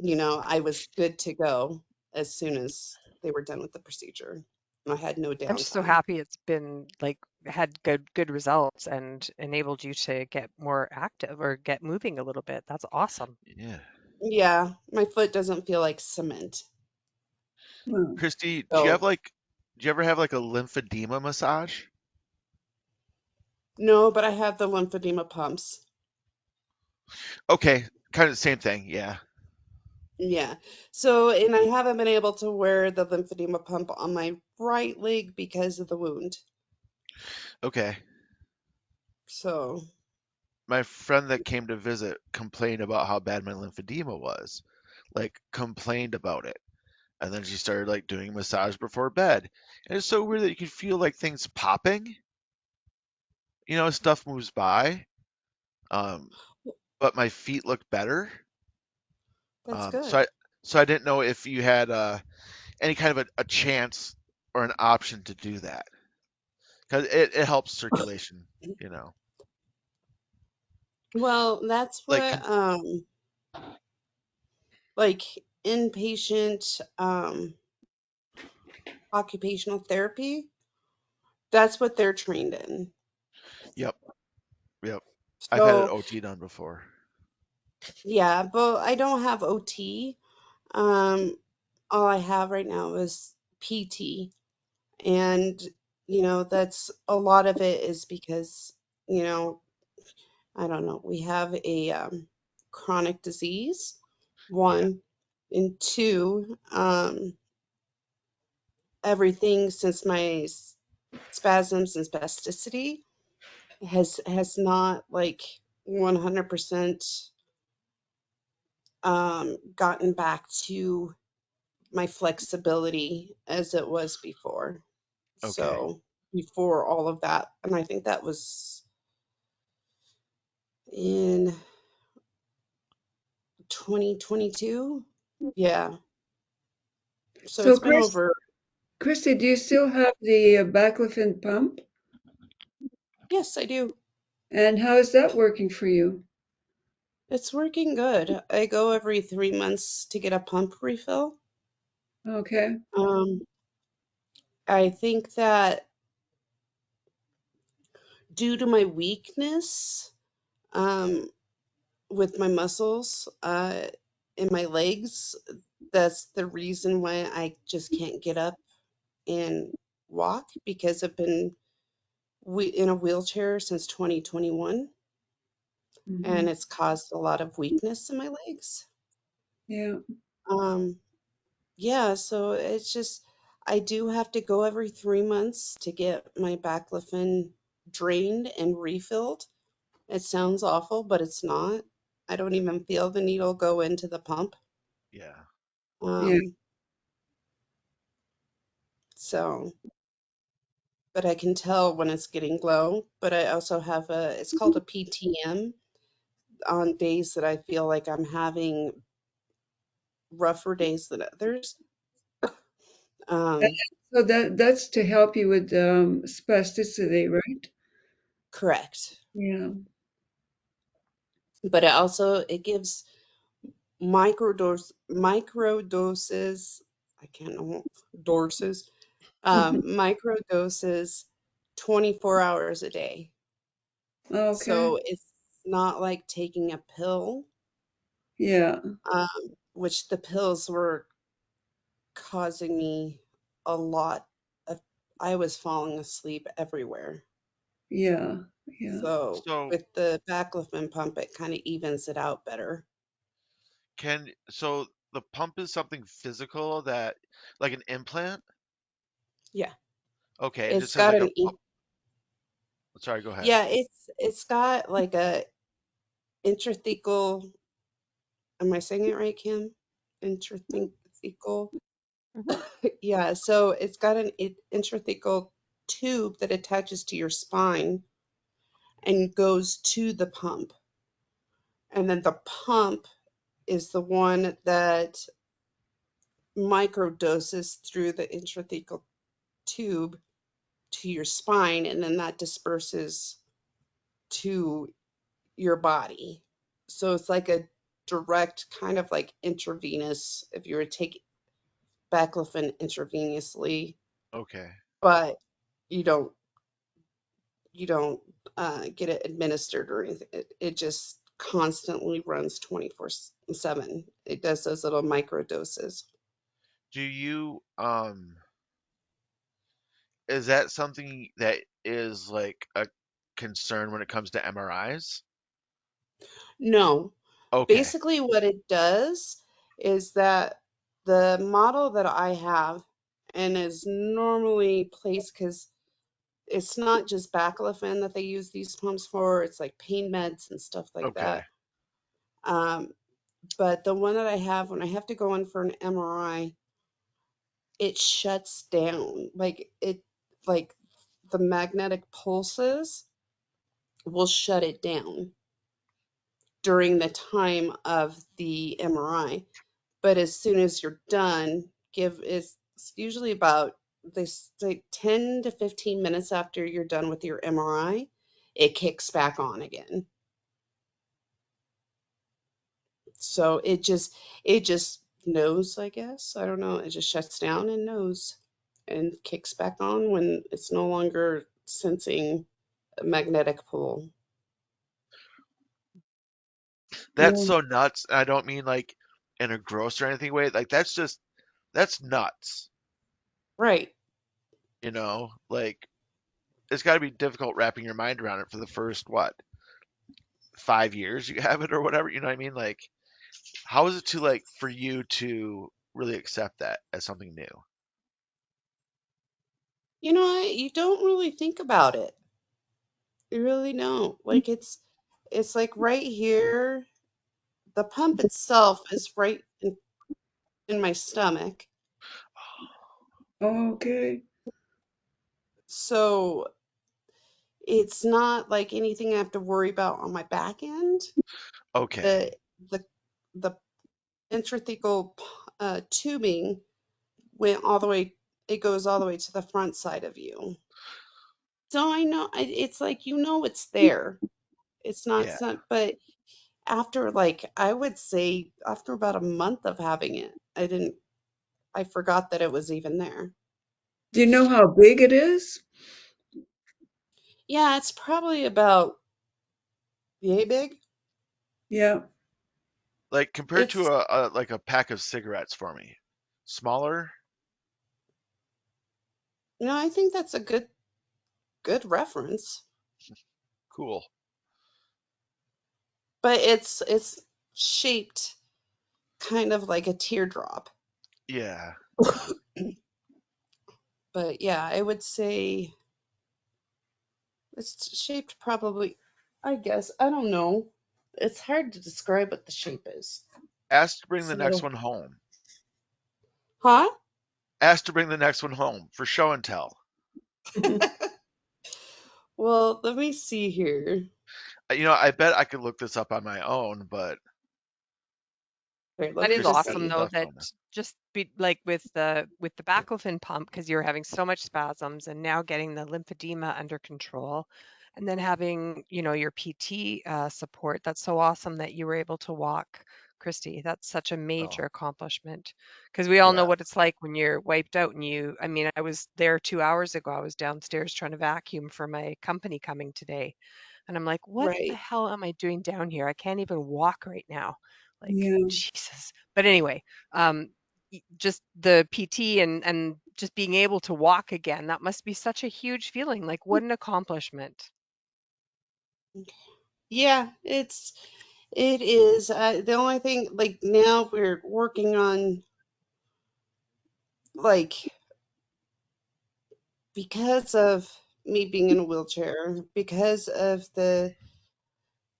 I was good to go as soon as they were done with the procedure. I had no I'm just so downtime. happy it's been like had good results and enabled you to get more active or get moving a little bit. That's awesome. Yeah. Yeah, my foot doesn't feel like cement. Well, Christy, So, do you ever have like a lymphedema massage? no, but I have the lymphedema pumps. Okay, kind of the same thing. Yeah. Yeah. So, and I haven't been able to wear the lymphedema pump on my right leg because of the wound. Okay. So, My friend that came to visit complained about how bad my lymphedema was. Like complained about it. And then she started like doing a massage before bed. And it's so weird that you can feel like things popping. Stuff moves by. Um, but my feet look better. that's Um, good. so I so I didn't know if you had any kind of a chance or an option to do that because it helps circulation. You know, Well, that's like what like inpatient occupational therapy, that's what they're trained in. yep, yep. I've had it So, OT done before. yeah, but I don't have OT. Um, all I have right now is PT. And, that's a lot of it is because, you know, I don't know, we have a chronic disease, Yeah, one, and two, everything since my spasms and spasticity has not like 100% gotten back to my flexibility as it was before. okay, So before all of that, and I think that was in 2022. Yeah. So so it's been over. Christy, do you still have the baclofen pump? Yes, I do. And how is that working for you? It's working good. I go every 3 months to get a pump refill. Okay. Um, I think that due to my weakness, um, with my muscles in my legs, that's the reason why I just can't get up and walk because I've been in a wheelchair since 2021, and Hmm. it's caused a lot of weakness in my legs. Yeah. Um, yeah, so it's just I do have to go every 3 months to get my baclofen drained and refilled. It sounds awful, but it's not. I don't even feel the needle go into the pump. yeah, Yeah. Um, so, but I can tell when it's getting low. But I also have it's called a PTM on days that I feel like I'm having rougher days than others. And Um, so that's to help you with spasticity, right? correct. Yeah. But it gives micro doses. I can't know doses. Micro doses 24 hours a day. Okay. So it's not like taking a pill, Yeah. um, which the pills were causing me a lot of, I was falling asleep everywhere. Yeah. Yeah. So So with the baclofen pump, it kind of evens it out better. So the pump is something physical that, like an implant? Yeah, Okay, it it's just has got like a an pump. Sorry, go ahead. yeah, it's got like a intrathecal. Am I saying it right, Kim? Intrathecal. Hmm. Yeah, so it's got an intrathecal tube that attaches to your spine and goes to the pump. And then the pump is the one that microdoses through the intrathecal tube to your spine, and then that disperses to your body. So it's like a direct kind of like intravenous, if you were to take baclofen intravenously, Okay. but you don't you don't get it administered or anything. It just constantly runs 24/7. It does those little micro doses. Do you is that something that is like a concern when it comes to MRIs? No, Okay. basically what it does is that the model that I have and is normally placed because it's not just baclofen that they use these pumps for, it's like pain meds and stuff like Okay. that. Um, but the one that I have, when I have to go in for an MRI, it shuts down. Like the magnetic pulses will shut it down during the time of the MRI. But as soon as you're done, give it's usually about they say 10 to 15 minutes after you're done with your MRI, it kicks back on again. So it just knows, I guess. I don't know. It just shuts down and knows and kicks back on when it's no longer sensing a magnetic pull. That's so nuts. I don't mean like in a gross or anything way. Like that's nuts. Right. Like it's got to be difficult wrapping your mind around it for the first what, 5 years you have it or whatever. You know what I mean? Like, how is it to like for you to really accept that as something new? You know what? You don't really think about it. You really don't. Like it's like right here. The pump itself is right in my stomach. Okay. So it's not like anything I have to worry about on my back end. Okay. The the the intrathecal tubing went all the way, it goes all the way to the front side of you. So I know it's like it's there. Yeah. It's not, but after like I would say after about a month of having it, I forgot that it was even there. Do you know how big it is? Yeah, it's probably about yay big. Yeah. Like compared to It's a like a pack of cigarettes for me. Smaller? I think that's a good reference. Cool. But it's shaped kind of like a teardrop. Yeah. But yeah, I would say it's shaped probably, I guess, I don't know. It's hard to describe what the shape is. Ask to bring the next So, one home. huh? Ask to bring the next one home for show and tell. Well, let me see here. I bet I could look this up on my own, but Wait, let That me is just Christy's got awesome see. though stuff that on there. just be like with the baclofen pump because you're having so much spasms and now getting the lymphedema under control and then having, your PT support. That's so awesome that you were able to walk, Christy. That's such a Oh, major accomplishment because we all know yeah. what it's like when you're wiped out and I mean, I was there 2 hours ago. I was downstairs trying to vacuum for my company coming today. And I'm like, what the Right. hell am I doing down here? I can't even walk right now. Like, Yeah. Jesus. But anyway, just the PT and just being able to walk again, that must be such a huge feeling. Like, what an accomplishment. Yeah, It is the only thing, like now we're working on, like, because of me being in a wheelchair, because of the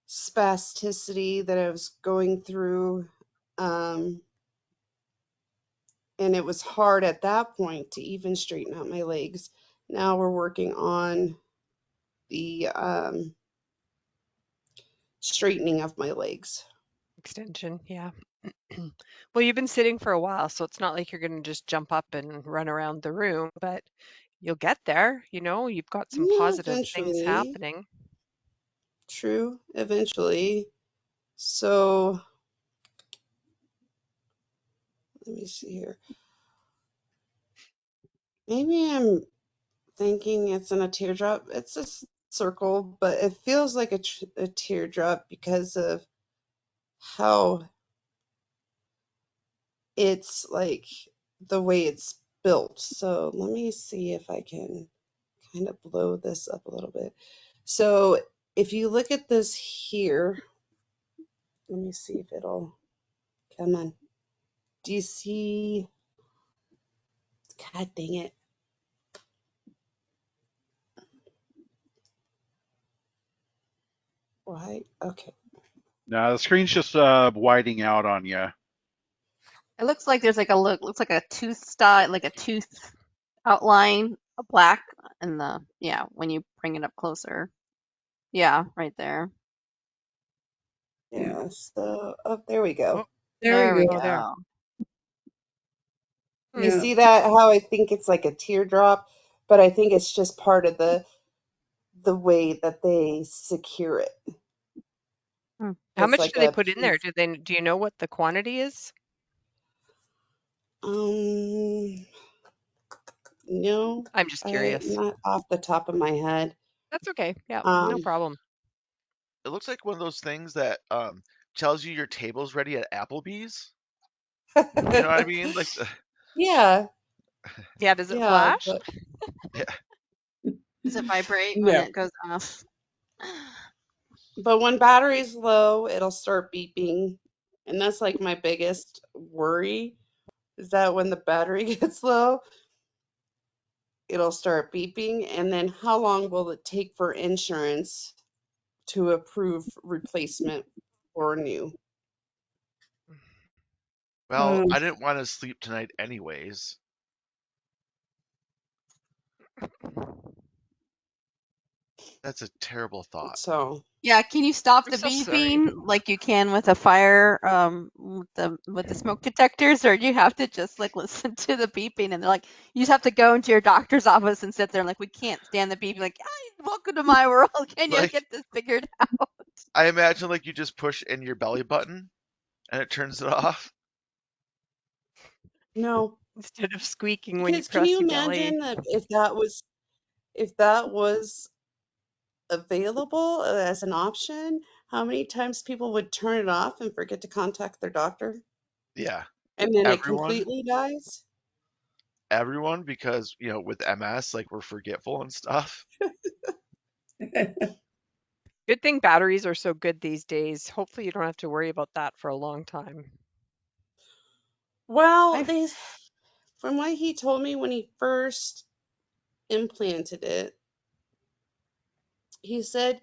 spasticity that I was going through, um, and it was hard at that point to even straighten out my legs. Now we're working on the straightening of my legs. Extension, yeah. Well, you've been sitting for a while, so it's not like you're going to just jump up and run around the room, but you'll get there. You've got some Yeah, positive things eventually. happening. True, eventually. So let me see here. Maybe I'm thinking it's in a teardrop. It's a circle, but it feels like a teardrop because of how it's like the way it's built. So let me see if I can kind of blow this up a little bit. So if you look at this here, let me see if it'll come on. Do you see? God dang it. Why? Okay. Now the screen's just whiting out on you. It looks like there's like a looks like a tooth style, like a tooth outline, a black, and yeah, when you bring it up closer. Yeah, right there. Yeah. So, oh, there we go. Oh, There There we we go. oh, there. go. Hmm. You Yeah. see that? How I think it's like a teardrop, but I think it's just part of the way that they secure it. Hmm. How It's much like do they a put in there? piece. Do you know what the quantity is? Um, no, I'm just curious. not off the top of my head. That's okay. Yeah, no Um, problem. It looks like one of those things that tells you your table's ready at Applebee's. You know what I mean? Like, yeah, Yeah, does it yeah, flash? yeah, Does it vibrate when No. it goes off? but when battery's low, it'll start beeping, and that's like my biggest worry is that when the battery gets low, it'll start beeping, and then how long will it take for insurance to approve replacement or new? well, Um, I didn't want to sleep tonight anyways. That's a terrible thought. So, Yeah, can you stop I'm the so sorry. beeping like you can with a fire, with the smoke detectors, or do you have to just like listen to the beeping and they're like you just have to go into your doctor's office and sit there and like we can't stand the beeping, like, "Hi, welcome to my world. Can you Like, get this figured out?" I imagine like you just push in your belly button and it turns it off. no, Instead of squeaking when you because can press you your belly. imagine that if that was available as an option, how many times people would turn it off and forget to contact their doctor, Yeah, and then it everyone, completely dies? everyone, because with MS, like we're forgetful and stuff. Good thing batteries are so good these days. Hopefully you don't have to worry about that for a long time. Well, I from what he told me when he first implanted it, he said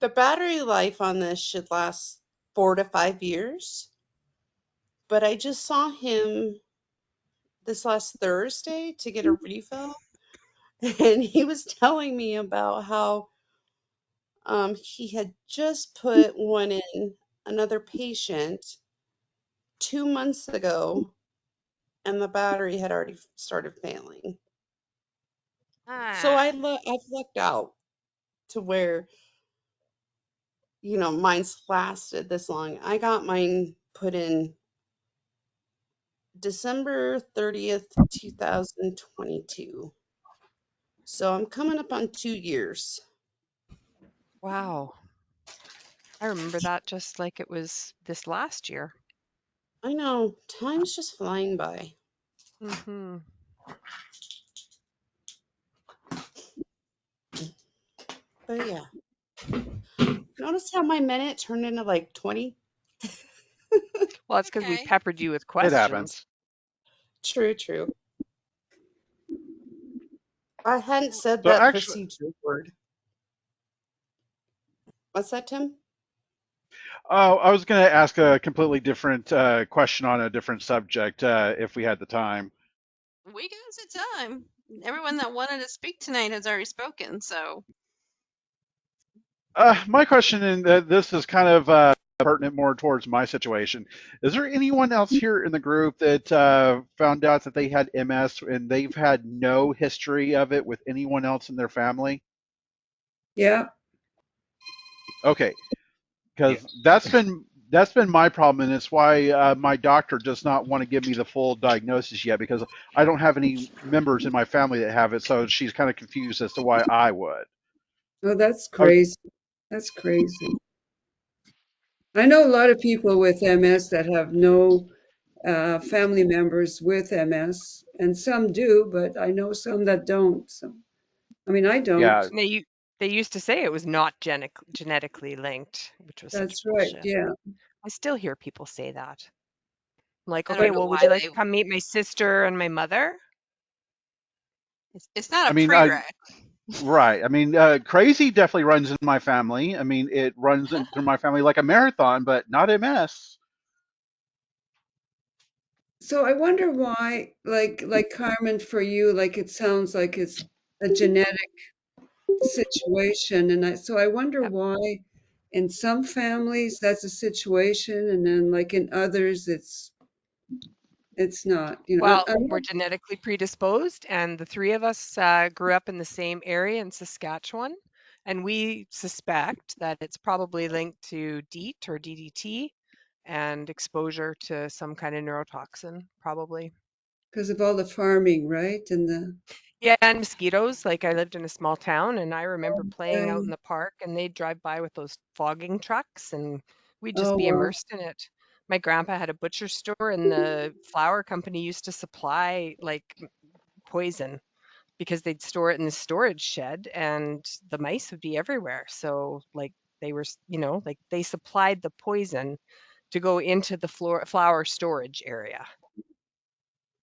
the battery life on this should last 4 to 5 years. But I just saw him this last Thursday to get a refill, and he was telling me about how he had just put one in another patient 2 months ago, and the battery had already started failing. So ah, I've lucked out to where mine's lasted this long. I got mine put in December 30th, 2022. So I'm coming up on 2 years. wow. I remember that just like it was this last year. I know, time's just flying by. Hmm. But yeah, notice how my minute turned into like 20? Well, it's because we Okay. peppered you with It questions. happens. True, true. I hadn't said So that actually, procedure word. What's that, Tim? I was going to ask a completely different question on a different subject if we had the time. We got some time. Everyone that wanted to speak tonight has already spoken, so My question, and this is kind of pertinent more towards my situation. Is there anyone else here in the group that found out that they had MS and they've had no history of it with anyone else in their family? Yeah. Okay, because Yes. that's been my problem, and it's why my doctor does not want to give me the full diagnosis yet because I don't have any members in my family that have it, so she's kind of confused as to why I would. Oh, that's I was, crazy. That's crazy. I know a lot of people with MS that have no family members with MS, and some do, but I know some that don't. So, I mean, I don't. yeah, They used to say it was not genetically linked, which was such That's right. bullshit. Yeah, I still hear people say that. I'm like, I don't okay, but know well, would why you like they. to come meet my sister and my mother? It's not I a mean, prereq. right. I mean, crazy definitely runs in my family. I mean, it runs in through my family like a marathon, but not MS. so I wonder why, like Carmen, for you, like it sounds like it's a genetic situation, and I wonder Yep. why in some families that's a situation, and then like in others it's not. Well, we're genetically predisposed, and the three of us grew up in the same area in Saskatchewan, and we suspect that it's probably linked to DEET or DDT and exposure to some kind of neurotoxin, probably. because of all the farming, right? And the Yeah, and mosquitoes. Like I lived in a small town, and I remember playing out in um, the park, and they'd drive by with those fogging trucks, and we'd just oh be wow, immersed in it. My grandpa had a butcher store, and the flour company used to supply like poison because they'd store it in the storage shed, and the mice would be everywhere. So like they were, like they supplied the poison to go into the flour storage area.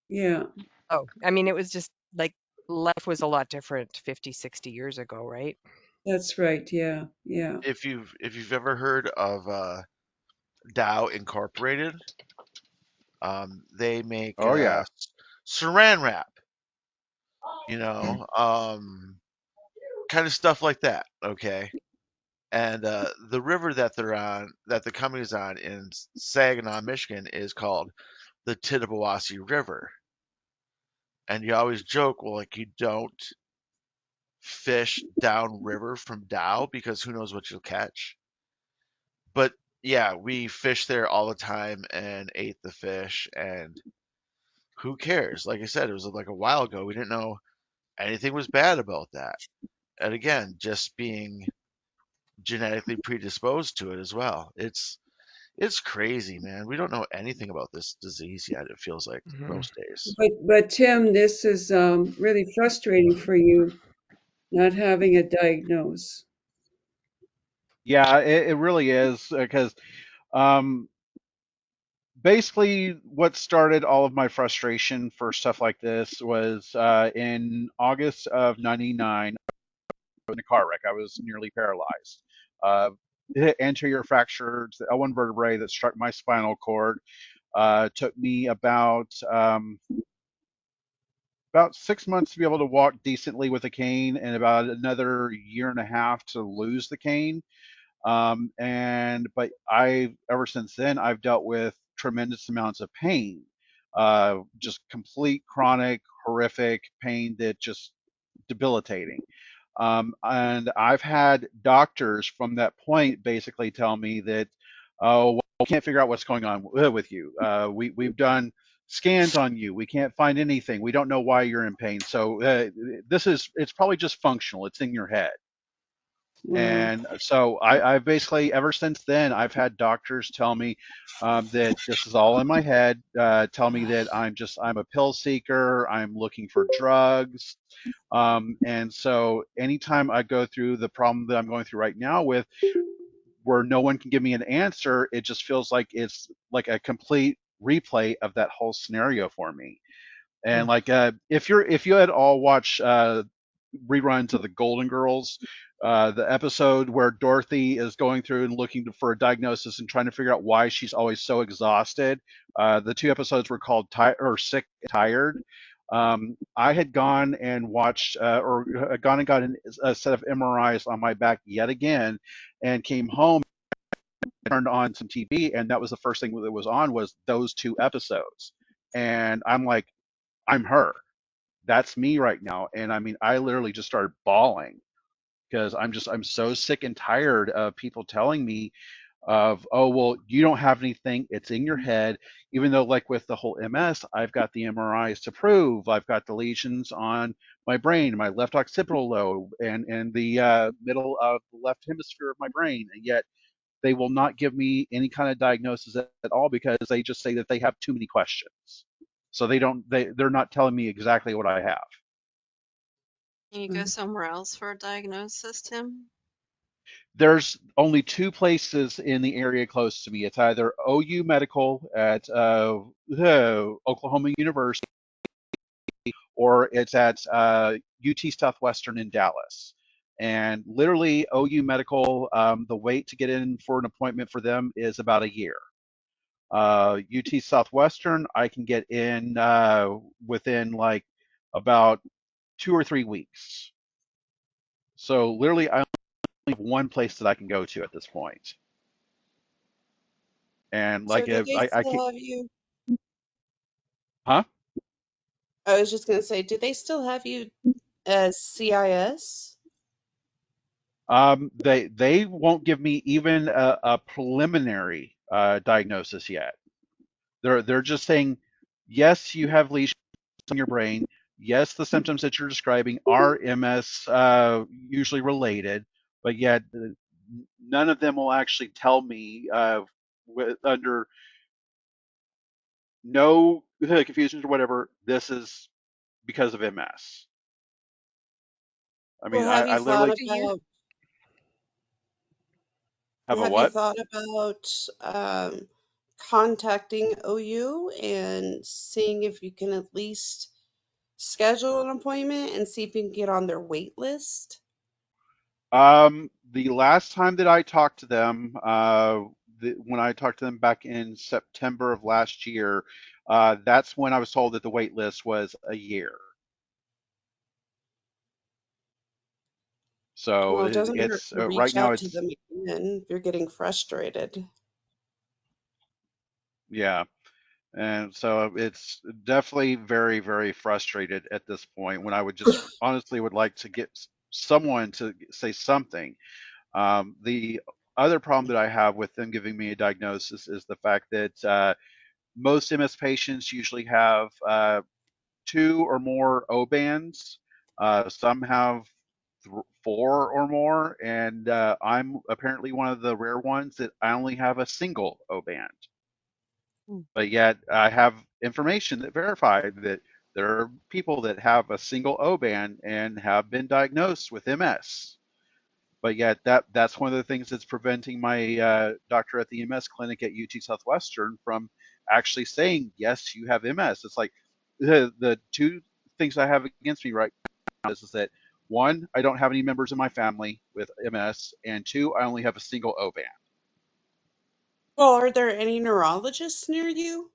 yeah, Oh, I mean, it was just like life was a lot different 50, 60 years ago, right? that's right. Yeah, yeah. If you've ever heard of Dow Incorporated, they make Oh yeah. saran wrap, kind of stuff like that. Okay, and the river that they're on, that the company's on in Saginaw, Michigan, is called the Tittabawassee River. And you always joke, well, like you don't fish downriver from Dow because who knows what you'll catch. But yeah, we fished there all the time and ate the fish, and who cares? Like I said, it was like a while ago. We didn't know anything was bad about that. And again, just being genetically predisposed to it as well. It's crazy, man. We don't know anything about this disease yet, it feels like Hmm. most days. But Tim, this is really frustrating for you not having a diagnose. Yeah, it really is because um, basically what started all of my frustration for stuff like this was in August of '99 in a car wreck. I was nearly paralyzed. Uh, Anterior fracture to the L1 vertebrae that struck my spinal cord. Took me about 6 months to be able to walk decently with a cane, and about another year and a half to lose the cane. But I ever since then I've dealt with tremendous amounts of pain, just complete chronic horrific pain that just debilitating. And I've had doctors from that point basically tell me that, oh, well, we can't figure out what's going on with you. We've done scans on you. We can't find anything. We don't know why you're in pain. So it's probably just functional. It's in your head. Wow. And so I've basically, ever since then, I've had doctors tell me that this is all in my head, tell me that I'm a pill seeker, I'm looking for drugs. And so anytime I go through the problem that I'm going through right now with, where no one can give me an answer. It just feels like it's like a complete replay of that whole scenario for me. And like, if you had all watched reruns of the Golden Girls, the episode where Dorothy is going through and looking for a diagnosis and trying to figure out why she's always so exhausted. The two episodes were called Sick and Tired. I had gone and watched, or gone and got a set of MRIs on my back yet again, and came home, turned on some TV, and that was the first thing that was on was those two episodes. And I'm like, I'm her. That's me right now. And I mean, I literally just started bawling because I'm so sick and tired of people telling me of, oh, well, you don't have anything. It's in your head. Even though, like with the whole MS, I've got the MRIs to prove I've got the lesions on my brain, my left occipital lobe, and the middle of the left hemisphere of my brain. And yet they will not give me any kind of diagnosis at all because they just say that they have too many questions. So they're not telling me exactly what I have. Can you go somewhere else for a diagnosis, Tim? There's only two places in the area close to me. It's either OU Medical at Oklahoma University, or it's at UT Southwestern in Dallas. And literally, OU Medical, the wait to get in for an appointment for them is about a year. UT Southwestern, I can get in within like about 2 or 3 weeks. So literally, I only have one place that I can go to at this point. And So like, do if they I still can't, have you? huh? I was just gonna say, do they still have you as CIS? They won't give me even a preliminary diagnosis yet. They're just saying, yes, you have lesions in your brain. Yes, the symptoms that you're describing are MS usually related, but yet none of them will actually tell me under no confusions or whatever, this is because of MS. I Well, mean, I literally Do you have a have you what? thought about contacting OU and seeing if you can at least schedule an appointment and see if you can get on their wait list? The last time that I talked to them, when I talked to them back in September of last year, that's when I was told that the wait list was a year. So Well, it doesn't hurt it's to right reach now out to it's, them again if you're getting frustrated. yeah. And so it's definitely very, very frustrated at this point when I would just honestly would like to get someone to say something. The other problem that I have with them giving me a diagnosis is the fact that most MS patients usually have two or more O bands. Some have four or more, and I'm apparently one of the rare ones that I only have a single O band. But yet I have information that verified that there are people that have a single O band and have been diagnosed with MS. But yet that's one of the things that's preventing my doctor at the MS clinic at UT Southwestern from actually saying, yes, you have MS. It's like the two things I have against me right now is that one, I don't have any members in my family with MS, and two, I only have a single O band. Well, are there any neurologists near you?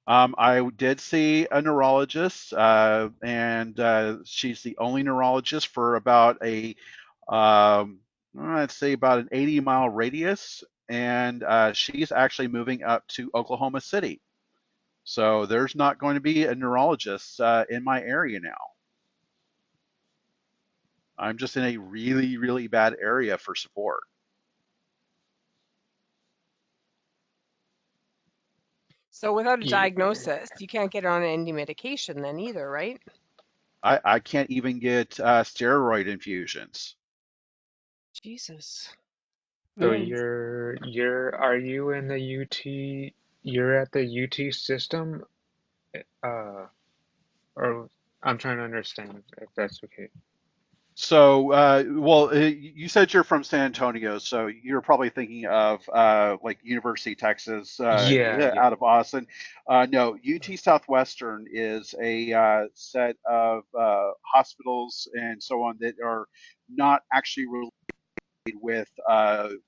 I did see a neurologist, and she's the only neurologist for about I'd say about an 80-mile radius, and she's actually moving up to Oklahoma City. So there's not going to be a neurologist in my area now. I'm just in a really, really bad area for support. So without a Yeah. diagnosis, you can't get on any medication then either, right? I can't even get steroid infusions. Jesus. So Man. are you in the UT, you're at the UT system? Uh, or I'm trying to understand if that's okay. So, well, you said you're from San Antonio, so you're probably thinking of like University of Texas Yeah, yeah. out of Austin. No, UT Southwestern is a set of hospitals and so on that are not actually related with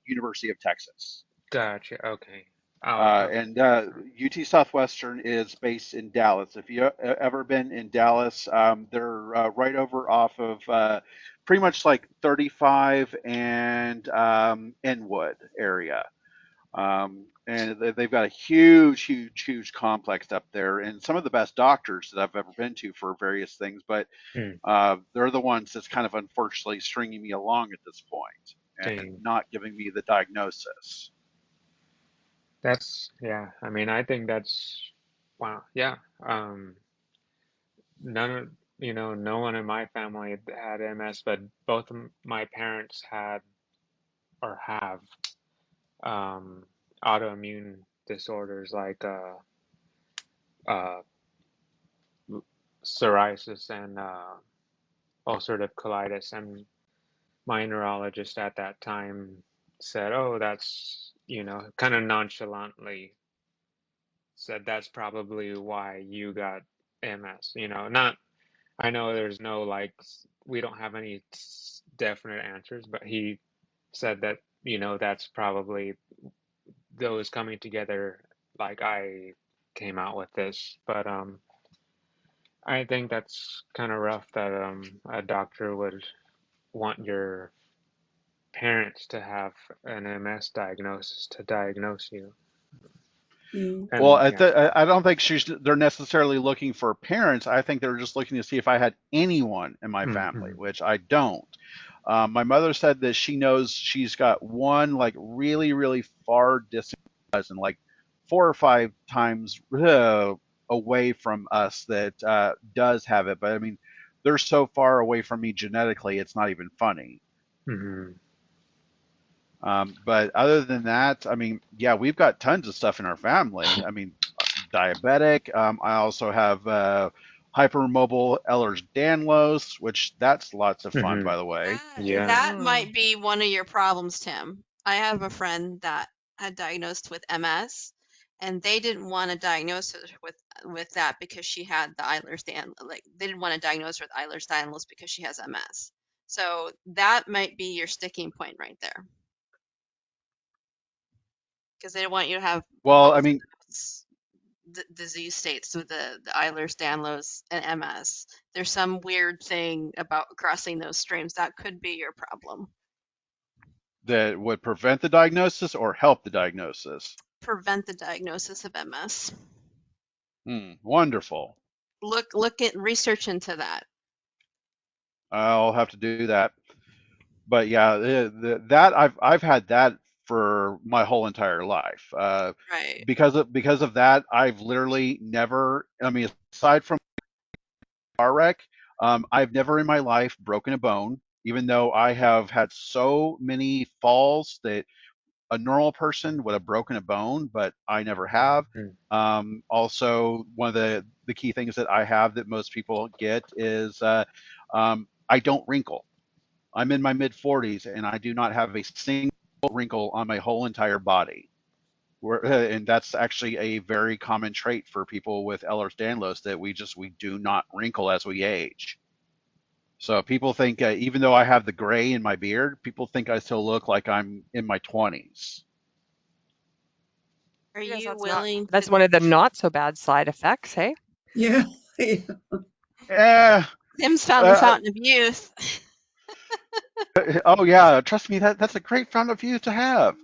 University of Texas. Gotcha. Okay. Oh, okay. And UT Southwestern is based in Dallas. If you ever been in Dallas, they're right over off of pretty much like 35 and Inwood area. And they've got a huge, huge, huge complex up there, and some of the best doctors that I've ever been to for various things. But Hmm. they're the ones that's kind of unfortunately stringing me along at this point and Dang. not giving me the diagnosis. That's, yeah. I mean, I think that's, wow. Yeah. Um, none of, no one in my family had MS, but both of my parents had or have um, autoimmune disorders like uh, psoriasis and ulcerative colitis. And my neurologist at that time said, "Oh, that's, kind of nonchalantly said that's probably why you got MS." Not, I know there's no like, we don't have any definite answers, but he said that, that's probably those coming together, like I came out with this. But I think that's kind of rough that a doctor would want your parents to have an MS diagnosis to diagnose you. Mm. Well, And yeah. I don't think they're necessarily looking for parents. I think they're just looking to see if I had anyone in my family, Mm-hmm. which I don't. My mother said that she knows she's got one like really, really far distant cousin, like 4 or 5 times away from us that does have it. But I mean, they're so far away from me genetically, it's not even funny. Mm-hmm. But other than that, I mean, yeah, we've got tons of stuff in our family. I mean, diabetic. I also have hypermobile Ehlers-Danlos, which that's lots of fun, Mm-hmm. by the way. Yeah. That Mm. might be one of your problems, Tim. I have a friend that had diagnosed with MS, and they didn't want to diagnose her with that because she had the Ehlers-Danlos. Like they didn't want to diagnose her with Ehlers-Danlos because she has MS. So that might be your sticking point right there, because they don't want you to have Well, I both mean, disease states with the Ehlers-Danlos and MS. There's some weird thing about crossing those streams that could be your problem. that would prevent the diagnosis or help the diagnosis. Prevent the diagnosis of MS. Wonderful. Look at research into that. I'll have to do that. But yeah, that I've had that for my whole entire life. Right. Because of that, I've literally never. I mean, aside from car wreck, I've never in my life broken a bone. Even though I have had so many falls that a normal person would have broken a bone, but I never have. Also, one of the key things that I have that most people get is I don't wrinkle. I'm in my mid 40s and I do not have a single wrinkle on my whole entire body. And that's actually a very common trait for people with Ehlers-Danlos that we do not wrinkle as we age. So people think even though I have the gray in my beard, people think I still look like I'm in my 20s. Are I guess you that's not willing to? that's one of the not so bad side effects, hey? Yeah. Yeah. Eh, Tim's found the uh, fountain of youth. oh yeah, trust me, that's a great fountain of youth to have.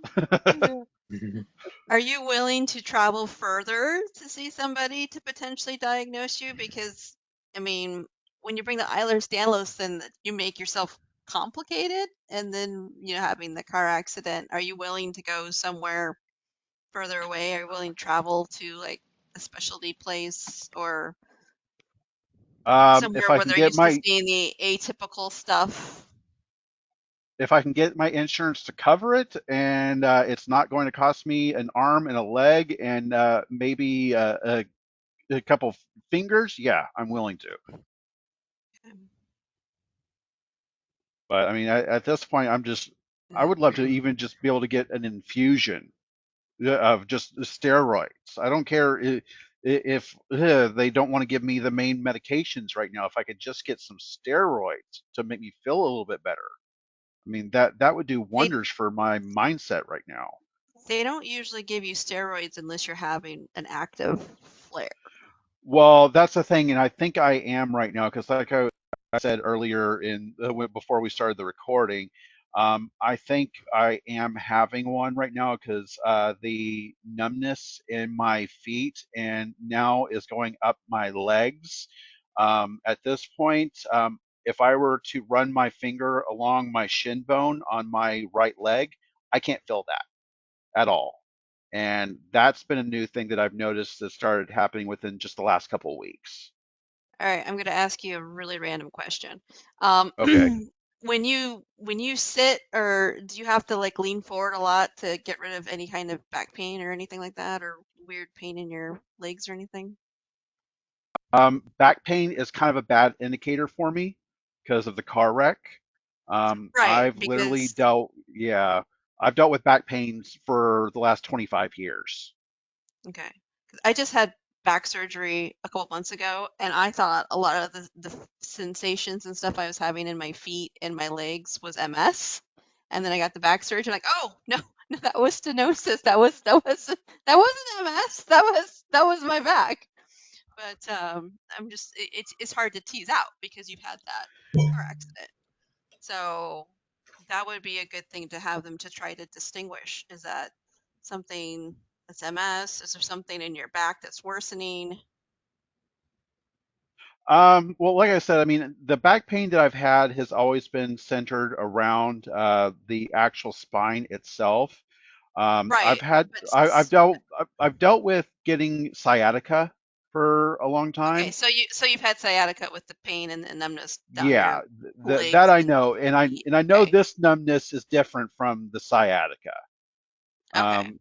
Yeah. Mm-hmm. Are you willing to travel further to see somebody to potentially diagnose you? Because, I mean, when you bring the Ehlers-Danlos, then you make yourself complicated, and then having the car accident. Are you willing to go somewhere further away? Are you willing to travel to like a specialty place or If somewhere I where can they're get used to my seeing the atypical stuff? if I can get my insurance to cover it, and it's not going to cost me an arm and a leg and maybe a couple fingers, yeah, I'm willing to. But I mean, at this point, I would love to even just be able to get an infusion of just steroids. I don't care if they don't want to give me the main medications right now. If I could just get some steroids to make me feel a little bit better. I mean, that would do They wonders for my mindset right now. they don't usually give you steroids unless you're having an active flare. Well, that's the thing, and I think I am right now because, like I said earlier before we started the recording, I think I am having one right now because the numbness in my feet and now is going up my legs. At this point, if I were to run my finger along my shin bone on my right leg, I can't feel that at all. And that's been a new thing that I've noticed that started happening within just the last couple of weeks. All right, I'm going to ask you a really random question. Um, Okay. when you sit, or do you have to like lean forward a lot to get rid of any kind of back pain or anything like that, or weird pain in your legs or anything? Back pain is kind of a bad indicator for me because of the car wreck. Right, I've literally because yeah, I've dealt with back pains for the last 25 years. okay, 'cause I just had back surgery a couple months ago, and I thought a lot of the sensations and stuff I was having in my feet and my legs was MS. And then I got the back surgery, like, oh no, no, that was stenosis. That wasn't MS. That was my back. But I'm just it's hard to tease out because you've had that car accident. So that would be a good thing to have them to try to distinguish. Is that something that's MS? Is there something in your back that's worsening? Well, like I said, I mean, the back pain that I've had has always been centered around the actual spine itself. Right. But I've dealt with getting sciatica for a long okay, time. so you've had sciatica with the pain and the numbness down Yeah, your that legs I and know, feet. and I know Okay. this numbness is different from the sciatica. Okay. Um,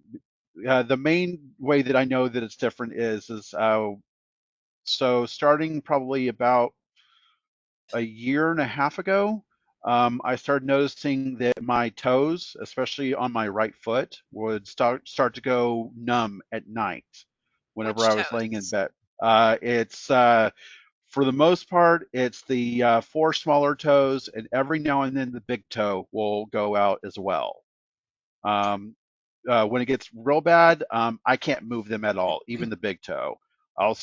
the main way that I know that it's different is so starting probably about a year and a half ago, I started noticing that my toes, especially on my right foot, would start to go numb at night whenever Which I was laying in toes? bed. It's For the most part, it's the four smaller toes, and every now and then the big toe will go out as well. Um, when it gets real bad, I can't move them at all, even the big toe. I'll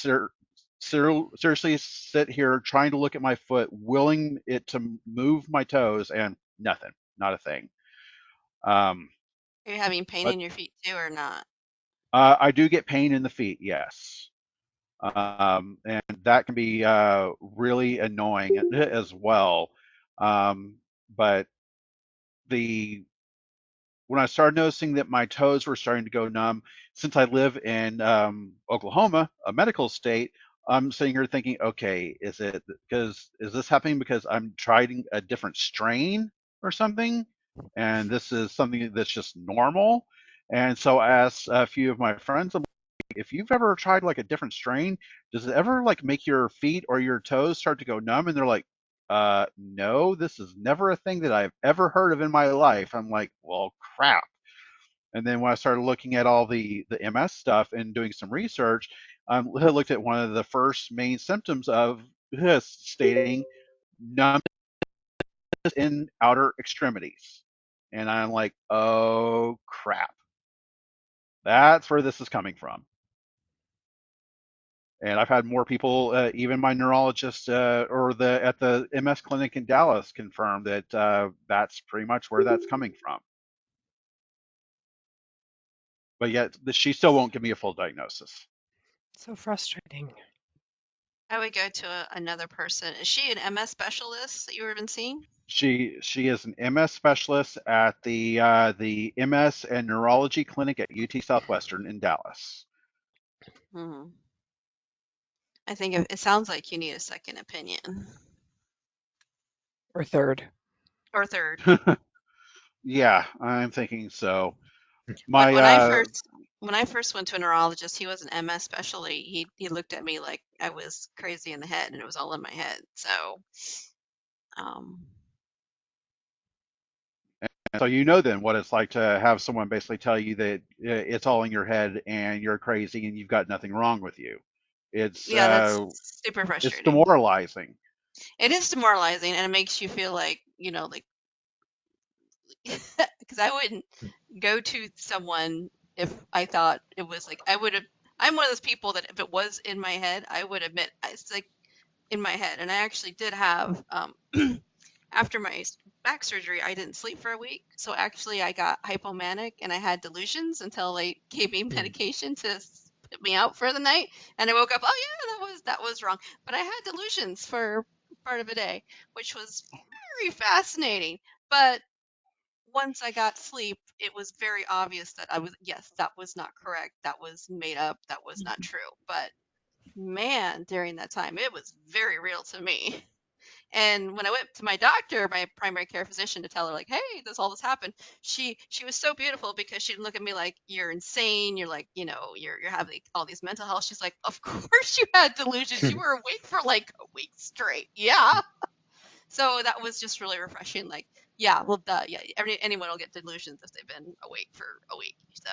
seriously sit here trying to look at my foot, willing it to move my toes, and nothing, not a thing. Um, Are you having pain but in your feet too or not? I do get pain in the feet, yes. And that can be really annoying as well. Um, but the when I started noticing that my toes were starting to go numb, since I live in Oklahoma, a medical state, I'm sitting here thinking, okay, is this happening because I'm trying a different strain or something, and this is something that's just normal? And so I asked a few of my friends, if you've ever tried like a different strain, does it ever like make your feet or your toes start to go numb? And they're like, no, this is never a thing that I've ever heard of in my life. I'm like, well, crap. And then when I started looking at all the MS stuff and doing some research, I looked at one of the first main symptoms of this stating numbness in outer extremities. And I'm like, oh crap. That's where this is coming from. And I've had more people, even my neurologist or the at the MS clinic in Dallas, confirm that that's pretty much where that's coming from. But yet she still won't give me a full diagnosis. So frustrating. I would go to another person. Is she an MS specialist that you have been seeing? She is an MS specialist at the MS and neurology clinic at UT Southwestern in Dallas. Hmm. I think it sounds like you need a second opinion Or third. or third. Yeah, I'm thinking so. When My when I first when I first went to a neurologist, he was an MS specialist. He looked at me like I was crazy in the head, and it was all in my head. So, um, So you know then what it's like to have someone basically tell you that it's all in your head and you're crazy and you've got nothing wrong with you. It's Yeah, that's uh, super it's frustrating. demoralizing. It is demoralizing, and it makes you feel like, like, because I wouldn't go to someone if I thought it was like, I would have. I'm one of those people that if it was in my head, I would admit it's like in my head. And I actually did have after my back surgery, I didn't sleep for a week. So actually, I got hypomanic and I had delusions until they gave me medication to put me out for the night. And I woke up, oh yeah, that was wrong. But I had delusions for part of a day, which was very fascinating. But once I got sleep, it was very obvious that yes, that was not correct. That was made up. That was not true. But man, during that time, it was very real to me. And when I went to my doctor, my primary care physician, to tell her like, "Hey, all this happened," she was so beautiful because she didn't look at me like you're insane. You're like, you're having all these mental health. She's like, "Of course you had delusions. You were awake for like a week straight." Yeah. So that was just really refreshing. Like, yeah, well, duh, yeah, anyone will get delusions if they've been awake for a week. So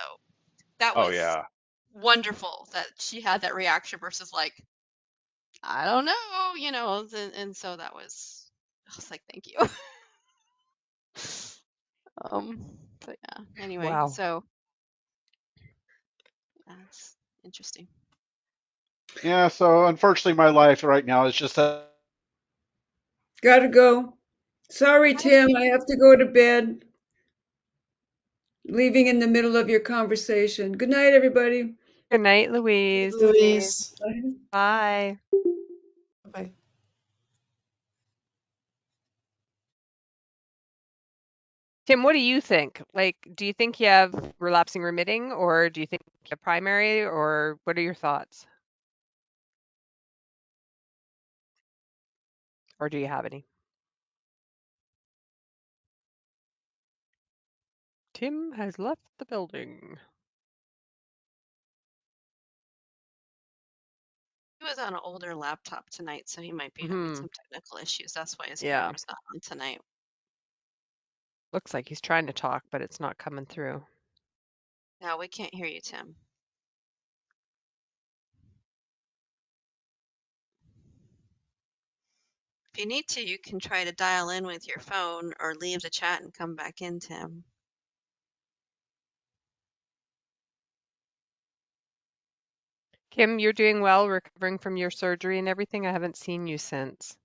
that Oh was yeah. wonderful that she had that reaction versus like, I don't know, and so I was like, thank you. Um, but yeah, anyway, Wow. so that's interesting. Yeah, so unfortunately my life right now is just a Gotta go. Sorry, Bye. Tim, I have to go to bed. Leaving in the middle of your conversation. Good night, everybody. Good night, Hey, Louise. Louise. Bye. Bye. Bye. Tim, what do you think? Like, do you think you have relapsing remitting, or do you think you have primary, or what are your thoughts? Or do you have any? Tim has left the building. He was on an older laptop tonight, so he might be having Hmm. some technical issues. That's why his Yeah. camera's not on tonight. Looks like he's trying to talk, but it's not coming through. No, we can't hear you, Tim. If you need to, you can try to dial in with your phone or leave the chat and come back in, Tim. Kim, you're doing well, recovering from your surgery and everything. I haven't seen you since.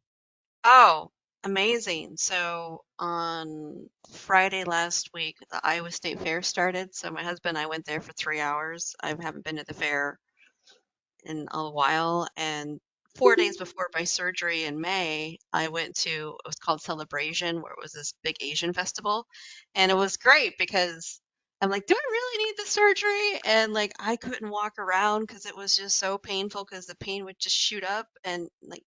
Oh, amazing. So on Friday last week, the Iowa State Fair started. So my husband and I went there for 3 hours. I haven't been to the fair in a while. And 4 days before my surgery in May, I went to, it was called Celebration, where it was this big Asian festival. And it was great because I'm like, do I really need the surgery? And like, I couldn't walk around because it was just so painful because the pain would just shoot up. And like,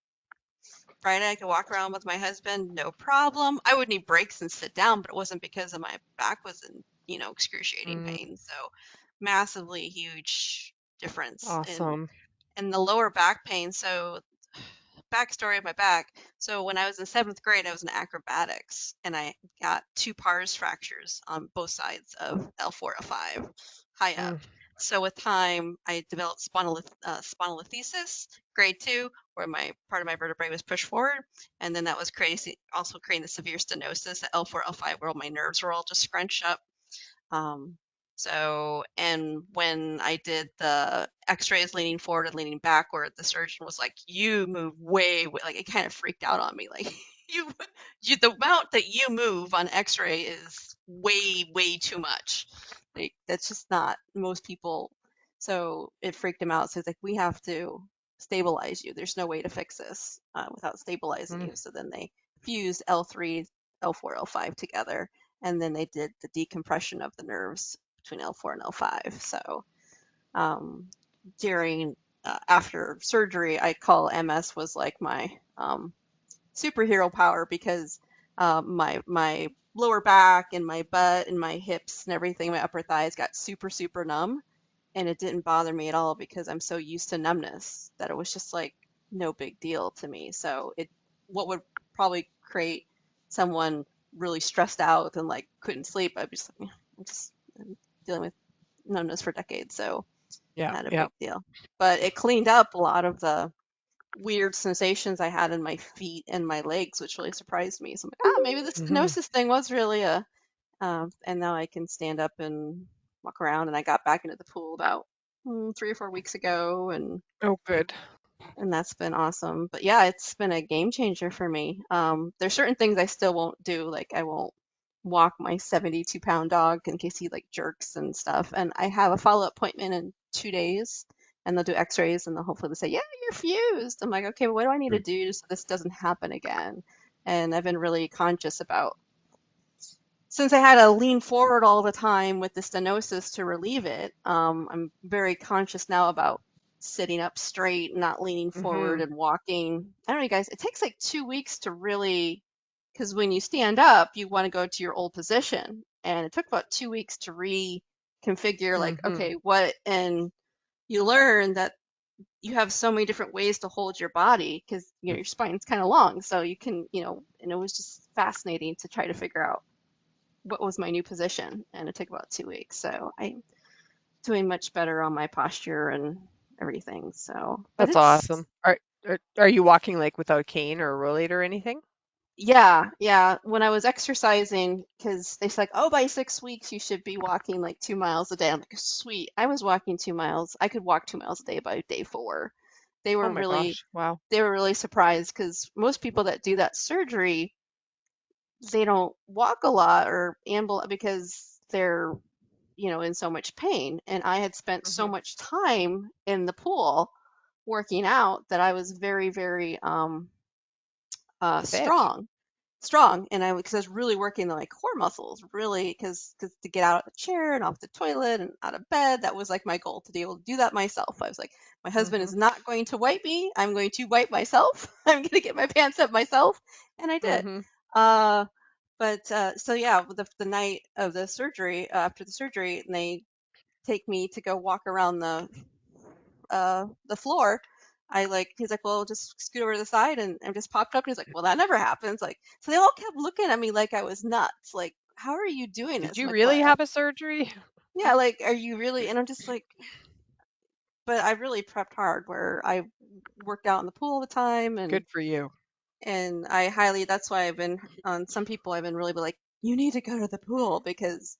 Friday, I could walk around with my husband, no problem. I would need breaks and sit down, but it wasn't because of my back was in, excruciating Mm, pain. So massively huge difference awesome. in the lower back pain. So backstory of my back. So when I was in 7th grade, I was in acrobatics, and I got two pars fractures on both sides of L4, L5, high up. Mm, So with time, I developed spondylolisthesis, grade 2, where my part of my vertebrae was pushed forward, and then that was also creating the severe stenosis at L4, L5, where all my nerves were all just scrunched up. Um, and when I did the x-rays leaning forward and leaning backward, the surgeon was like, you move way, like it kind of freaked out on me. Like you, the amount that you move on x-ray is way too much. Like that's just not most people. So it freaked him out. So it's like, we have to stabilize you. There's no way to fix this without stabilizing mm, you. So then they fused L3, L4, L5 together, and then they did the decompression of the nerves between L4 and L5. So um, during after surgery, I call MS was like my superhero power because my lower back and my butt and my hips and everything, my upper thighs got super numb, and it didn't bother me at all because I'm so used to numbness that it was just like no big deal to me. So what would probably create someone really stressed out and like couldn't sleep. I'm dealing with numbness for decades, so Yeah, not a yeah. big deal. But it cleaned up a lot of the weird sensations I had in my feet and my legs, which really surprised me. So I'm like, oh, maybe the Hmm. stenosis thing was really a, and now I can stand up and walk around. And I got back into the pool about 3 or 4 weeks ago, Oh, good. and that's been awesome. But yeah, it's been a game changer for me. There's certain things I still won't do, like I won't walk my 72-pound dog in case he like jerks and stuff. And I have a follow-up appointment in 2 days, and they'll do X-rays, and they'll hopefully say, "Yeah, you're fused." I'm like, "Okay, well, what do I need to do so this doesn't happen again?" And I've been really conscious about, since I had to lean forward all the time with the stenosis to relieve it, I'm very conscious now about sitting up straight, not leaning forward Hmm. and walking. I don't know, you guys, it takes like 2 weeks to really, because when you stand up, you want to go to your old position. And it took about 2 weeks to reconfigure, like, Hmm. okay, what, and you learn that you have so many different ways to hold your body because your spine's kind of long. So you can, and it was just fascinating to try to figure out what was my new position, and it took about 2 weeks. So I'm doing much better on my posture and everything. So, but That's it's, awesome. Are you walking like without a cane or a rollator or anything? yeah, yeah. When I was exercising, because they said, like, oh, by 6 weeks you should be walking like 2 miles a day. I'm like, sweet. I was walking 2 miles. I could walk 2 miles a day by day 4. They Oh were my really, gosh. Wow. they were really surprised because most people that do that surgery, they don't walk a lot or amble because they're in so much pain. And I had spent so Hmm. much time in the pool working out that I was very, very Fit. strong. And because I was really working the like core muscles, really, because to get out of the chair and off the toilet and out of bed, that was like my goal to be able to do that myself. I was like, my husband Hmm. is not going to wipe me. I'm going to wipe myself. I'm going to get my pants up myself. And I did. Hmm. Uh, but so yeah, the night of the surgery, after the surgery, and they take me to go walk around the floor. He's like, well, just scoot over to the side, and just popped up. And he's like, well, that never happens. Like, so they all kept looking at me like I was nuts. Like, how are you doing Did this? I'm you like, what? really have a surgery? Yeah, like, are you really? And I'm just like, but I really prepped hard. Where I worked out in the pool all the time, and Good for you. I highly. That's why I've been on some people. I've been really like, you need to go to the pool because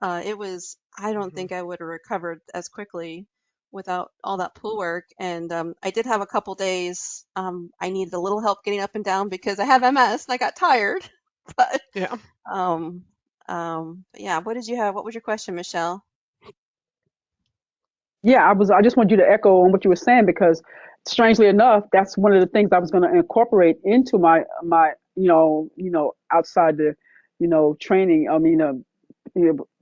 it was, I don't Hmm. think I would have recovered as quickly without all that pool work. And I did have a couple days, I needed a little help getting up and down because I have MS and I got tired. But, Yeah. um, but yeah, what did you have? What was your question, Michelle? Yeah, I just want you to echo on what you were saying because strangely enough, that's one of the things I was going to incorporate into my outside the training. I mean,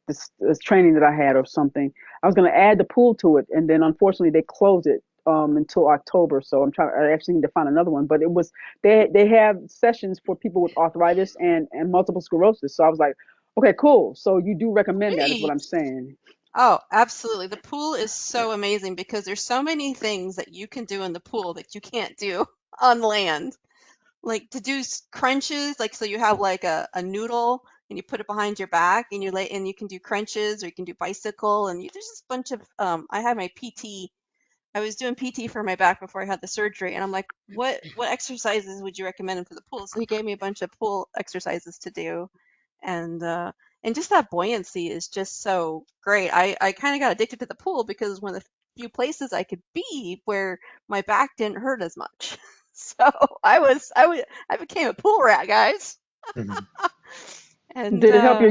this training that I had or something. I was going to add the pool to it, and then unfortunately they closed it until October. So I actually need to find another one. But it was they have sessions for people with arthritis and multiple sclerosis. So I was like, okay, cool. So you do recommend that is what Great. I'm saying. Oh, absolutely. The pool is so amazing because there's so many things that you can do in the pool that you can't do on land. Like to do crunches, like so you have like a noodle and you put it behind your back and you can do crunches or you can do bicycle and there's just a bunch of I had my PT. I was doing PT for my back before I had the surgery, and I'm like, what exercises would you recommend for the pool? So he gave me a bunch of pool exercises to do, and uh, and just that buoyancy is just so great. I kind of got addicted to the pool because it was one of the few places I could be where my back didn't hurt as much. So I became a pool rat, guys. Mhm. And Did it help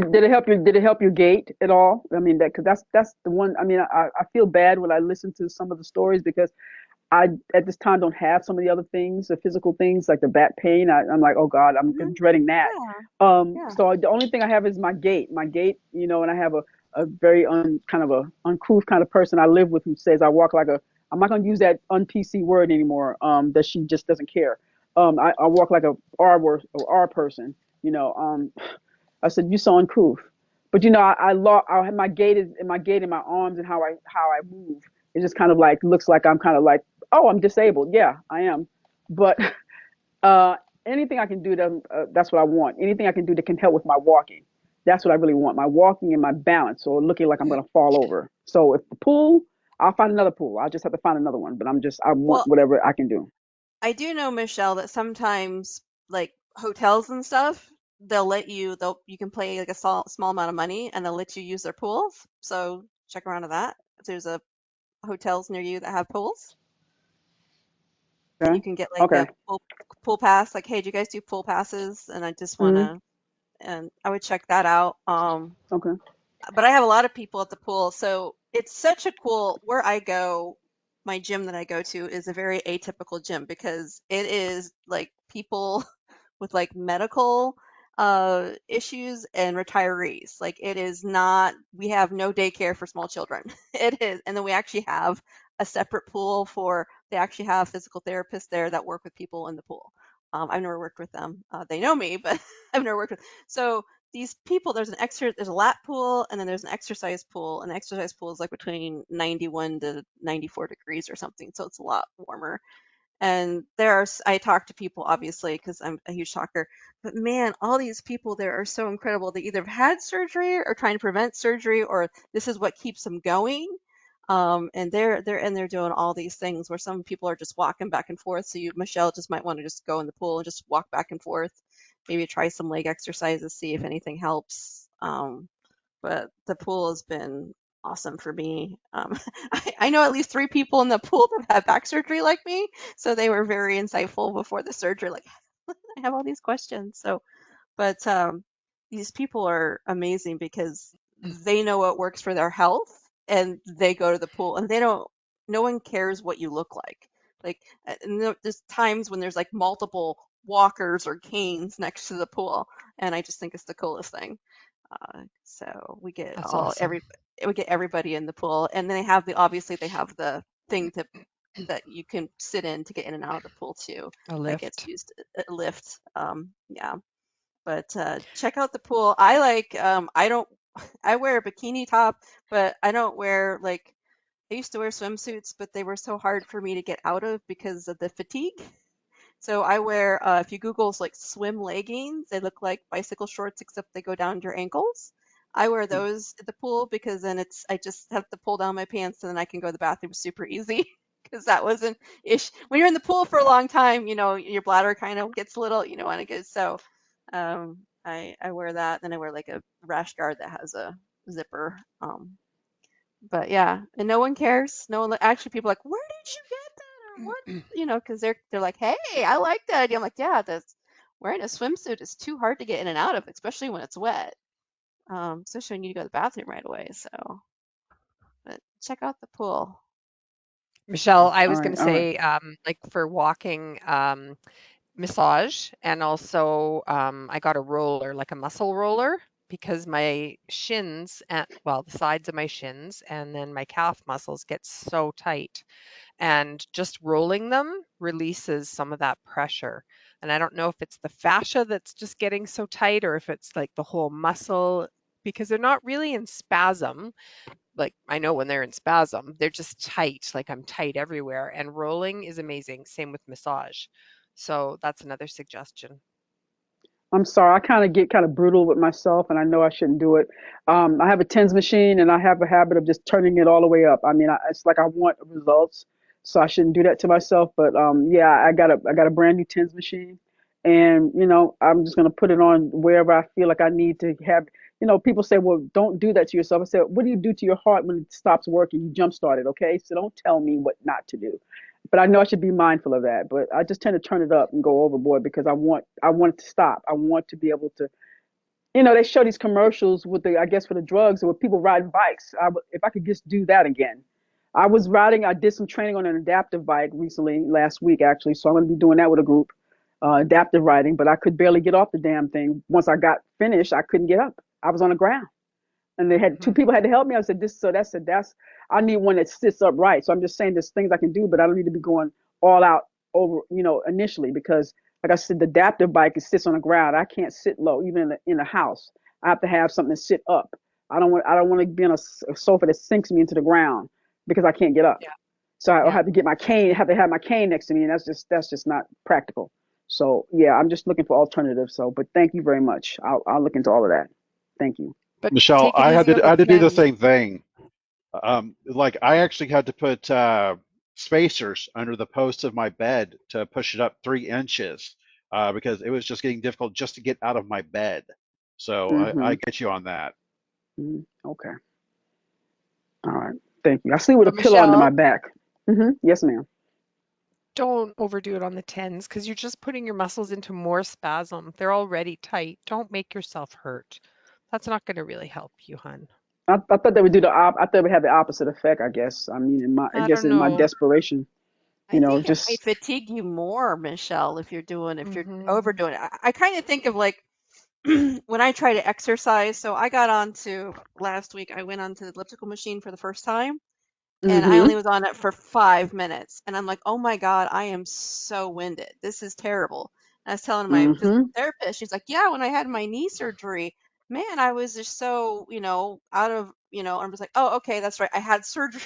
your gait at all? I mean, that because that's the one. I mean, I feel bad when I listen to some of the stories because I at this time don't have some of the other things, the physical things like the back pain. I'm like, oh God, I'm mhm, dreading that. yeah, yeah. So the only thing I have is my gait, and I have a very kind of a uncouth kind of person I live with who says I walk like a. I'm not gonna use that un-PC word anymore. That she just doesn't care. I walk like a R person. You know. I said, "You so uncouth." But I have my gait in my arms and how I move. It just kind of like looks like I'm kind of like, oh, I'm disabled. Yeah, I am. But anything I can do that, that's what I want. Anything I can do that can help with my walking. That's what I really want. My walking and my balance, or looking like I'm going to fall over. So if the pool, I'll find another pool. I'll just have to find another one. But I want Well, whatever I can do. I do know, Michelle, that sometimes like hotels and stuff, you can pay like a small amount of money and they'll let you use their pools. So check around to that. If there's a hotels near you that have pools, and Okay. you can get like Okay. a pool pass. Like, hey, do you guys do pool passes? And I just Hmm. wanna, and I would check that out. Okay. But I have a lot of people at the pool, so it's such a cool where I go. My gym that I go to is a very atypical gym because it is like people with like medical issues and retirees. Like it is not, we have no daycare for small children. It is, and then we actually have a separate pool for, they actually have physical therapists there that work with people in the pool. I've never worked with them. They know me, but I've never worked with. So these people, there's a lap pool and then there's an exercise pool, and the exercise pool is like between 91 to 94 degrees or something, so it's a lot warmer. And I talk to people obviously because I'm a huge talker, but man, all these people there are so incredible. They either have had surgery or trying to prevent surgery, or this is what keeps them going. And they're in there doing all these things where some people are just walking back and forth. So you, Michelle, just might want to just go in the pool and just walk back and forth. Maybe try some leg exercises, see if anything helps. But the pool has been awesome for me. I know at least 3 people in the pool that had back surgery like me, so they were very insightful before the surgery. Like, I have all these questions. So, but these people are amazing because they know what works for their health, and they go to the pool, and they don't. No one cares what you look like. Like, and there's times when there's like multiple walkers or canes next to the pool, and I just think it's the coolest thing. So That's awesome. we get everybody in the pool, and then obviously they have the thing that you can sit in to get in and out of the pool too. A That gets lift. used a lift. Yeah, but check out the pool. I like I don't I wear a bikini top, but I don't wear like I used to wear swimsuits, but they were so hard for me to get out of because of the fatigue. So I wear, if you Google like swim leggings, they look like bicycle shorts except they go down to your ankles. I wear those at the pool because then I just have to pull down my pants and then I can go to the bathroom super easy because that was an issue. When you're in the pool for a long time, your bladder kind of gets a little, and it goes. So I wear that. Then I wear like a rash guard that has a zipper. But yeah, and no one cares. No one, actually, people are like, where did you get that or what? Because they're like, hey, I like that idea. I'm like, yeah, that's wearing a swimsuit is too hard to get in and out of, especially when it's wet. Especially when you need to go to the bathroom right away. So, but check out the pool. Michelle, I All was going right. to All right. say, like for walking, massage, and also I got a roller, like a muscle roller, because my shins, and well, the sides of my shins and then my calf muscles get so tight, and just rolling them releases some of that pressure. And I don't know if it's the fascia that's just getting so tight or if it's like the whole muscle, because they're not really in spasm. Like I know when they're in spasm, they're just tight, like I'm tight everywhere. And rolling is amazing. Same with massage. So that's another suggestion. I'm sorry. I kind of get kind of brutal with myself, and I know I shouldn't do it. I have a TENS machine, and I have a habit of just turning it all the way up. I mean, it's like I want results, so I shouldn't do that to myself. But yeah, I got a brand new TENS machine, and I'm just gonna put it on wherever I feel like I need to have. People say, well, don't do that to yourself. I said, what do you do to your heart when it stops working? You jumpstart it, okay? So don't tell me what not to do. But I know I should be mindful of that. But I just tend to turn it up and go overboard because I want it to stop. I want to be able to. They show these commercials with I guess for the drugs with people riding bikes. If I could just do that again. I was riding. I did some training on an adaptive bike recently, last week actually. So I'm going to be doing that with a group, adaptive riding. But I could barely get off the damn thing. Once I got finished, I couldn't get up. I was on the ground, and they had two Hmm. people had to help me. I said, "This, so that's I need one that sits upright." So I'm just saying there's things I can do, but I don't need to be going all out over, initially because, like I said, the adaptive bike sits on the ground. I can't sit low, even in the house. I have to have something to sit up. I don't want to be on a sofa that sinks me into the ground because I can't get up. Yeah. So I'll Yeah. have to get my cane. Have to have my cane next to me, and that's just not practical. So yeah, I'm just looking for alternatives. So, but thank you very much. I'll look into all of that. Thank you. But Michelle, take it easy on I the had to do the tens. same thing. Like I actually had to put spacers under the posts of my bed to push it up 3 inches because it was just getting difficult just to get out of my bed. So I Mhm. get you on that. Okay. All right. Thank you. I sleep with a But pillow under my Michelle, back. Yes, ma'am. don't overdo it on the tens because you're just putting your muscles into more spasm. They're already tight. Don't make yourself hurt. That's not going to really help you, hun. I thought they would do I thought it would have the opposite effect. I guess. I mean, I I guess don't in my know. desperation, I think it might just. fatigue you more, Michelle, if you're Hmm. overdoing it. I kind of think of like when I try to exercise. So I got onto last week. I went onto the elliptical machine for the first time, and I only Mhm. was on it for 5 minutes. And I'm like, oh my God, I am so winded. This is terrible. And I was telling my physical Mhm. therapist, she's like, yeah, when I had my knee surgery, man, I was just so, out of, I was like, oh, okay, that's right. I had surgery.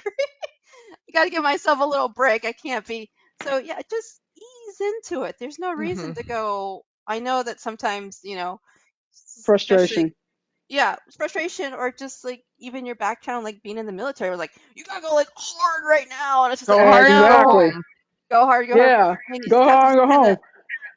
I got to give myself a little break. I can't be. So yeah, just ease into it. There's no Hmm. reason to go. I know that sometimes, especially Frustration. yeah, frustration or just like even your back channel, like being in the military, was like you gotta go like hard right now, and it's just like Go hard or go no, Exactly. home. go hard, go hard. Yeah. And you Go just have to hard, go kind of home.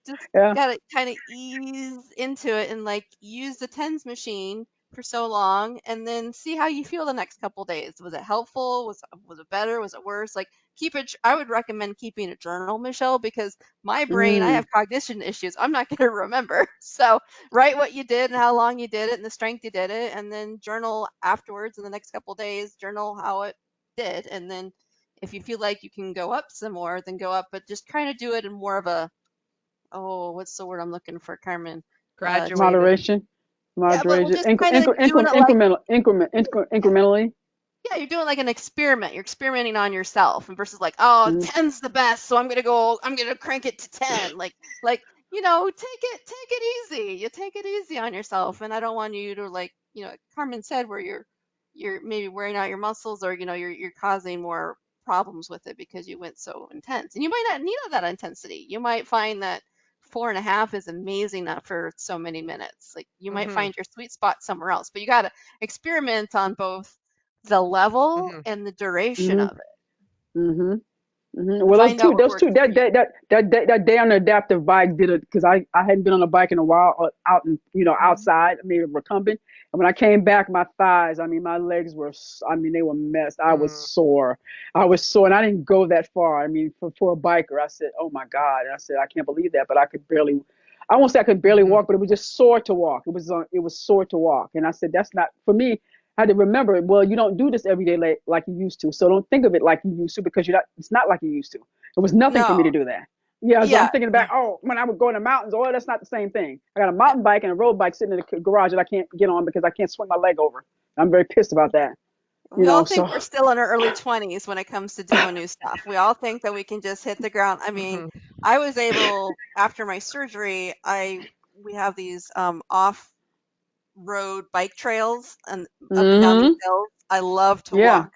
just Yeah. gotta kind of ease into it and like use the tens machine for so long and then see how you feel the next couple days. Was it helpful? Was it better? Was it worse? Like keep it. I would recommend keeping a journal, Michelle, because my brain, I Mm. have cognition issues. I'm not going to remember. So write what you did and how long you did it and the strength you did it, and then journal afterwards in the next couple days. Journal how it did, and then if you feel like you can go up some more, then go up. But just kind of do it in more of a what's the word I'm looking for, Carmen? Just Graduated. Moderation. yeah, but we're Moderation. just kind of doing it like Incrementally. yeah, you're doing like an experiment. You're experimenting on yourself and versus like, oh, Mm. 10's the best, so I'm gonna crank it to 10. Like, take it easy. You take it easy on yourself. And I don't want you to like, Carmen said where you're maybe wearing out your muscles or you're causing more problems with it because you went so intense. And you might not need all that intensity. You might find that 4.5 is amazing not for so many minutes. Like you might Hmm. find your sweet spot somewhere else. But you gotta experiment on both the level Hmm. and the duration Mhm. of it Mhm. to Well, find out what those works two, for you. that day on the adaptive bike did it because I hadn't been on a bike in a while, out and Mhm. outside, I mean, recumbent. And when I came back, my thighs, I mean, my legs were, I mean, they were messed. I was Mm. sore. I was sore, and I didn't go that far. I mean, for a biker, I said, oh my God, and I said, I can't believe that, but I could barely. I won't say I could barely Hmm. walk, but it was just sore to walk. It was sore to walk, and I said, that's not for me. I had to remember, well, you don't do this every day like you used to. So don't think of it like you used to because you're not. It's not like you used to. It was nothing for me No, to do that. Yeah, so I'm yeah, thinking yeah, back, oh, when I would go in the mountains, oh, that's not the same thing. I got a yeah. mountain bike and a road bike sitting in the garage that I can't get on because I can't swing my leg over. I'm very pissed about that, We all so. think we're still in our early 20s when it comes to doing new stuff. We all think that we can just hit the ground. I mean, Hmm. I was able after my surgery. I We have these off-road bike trails and up and down these Mm-hmm. hills. I love to Yeah. walk,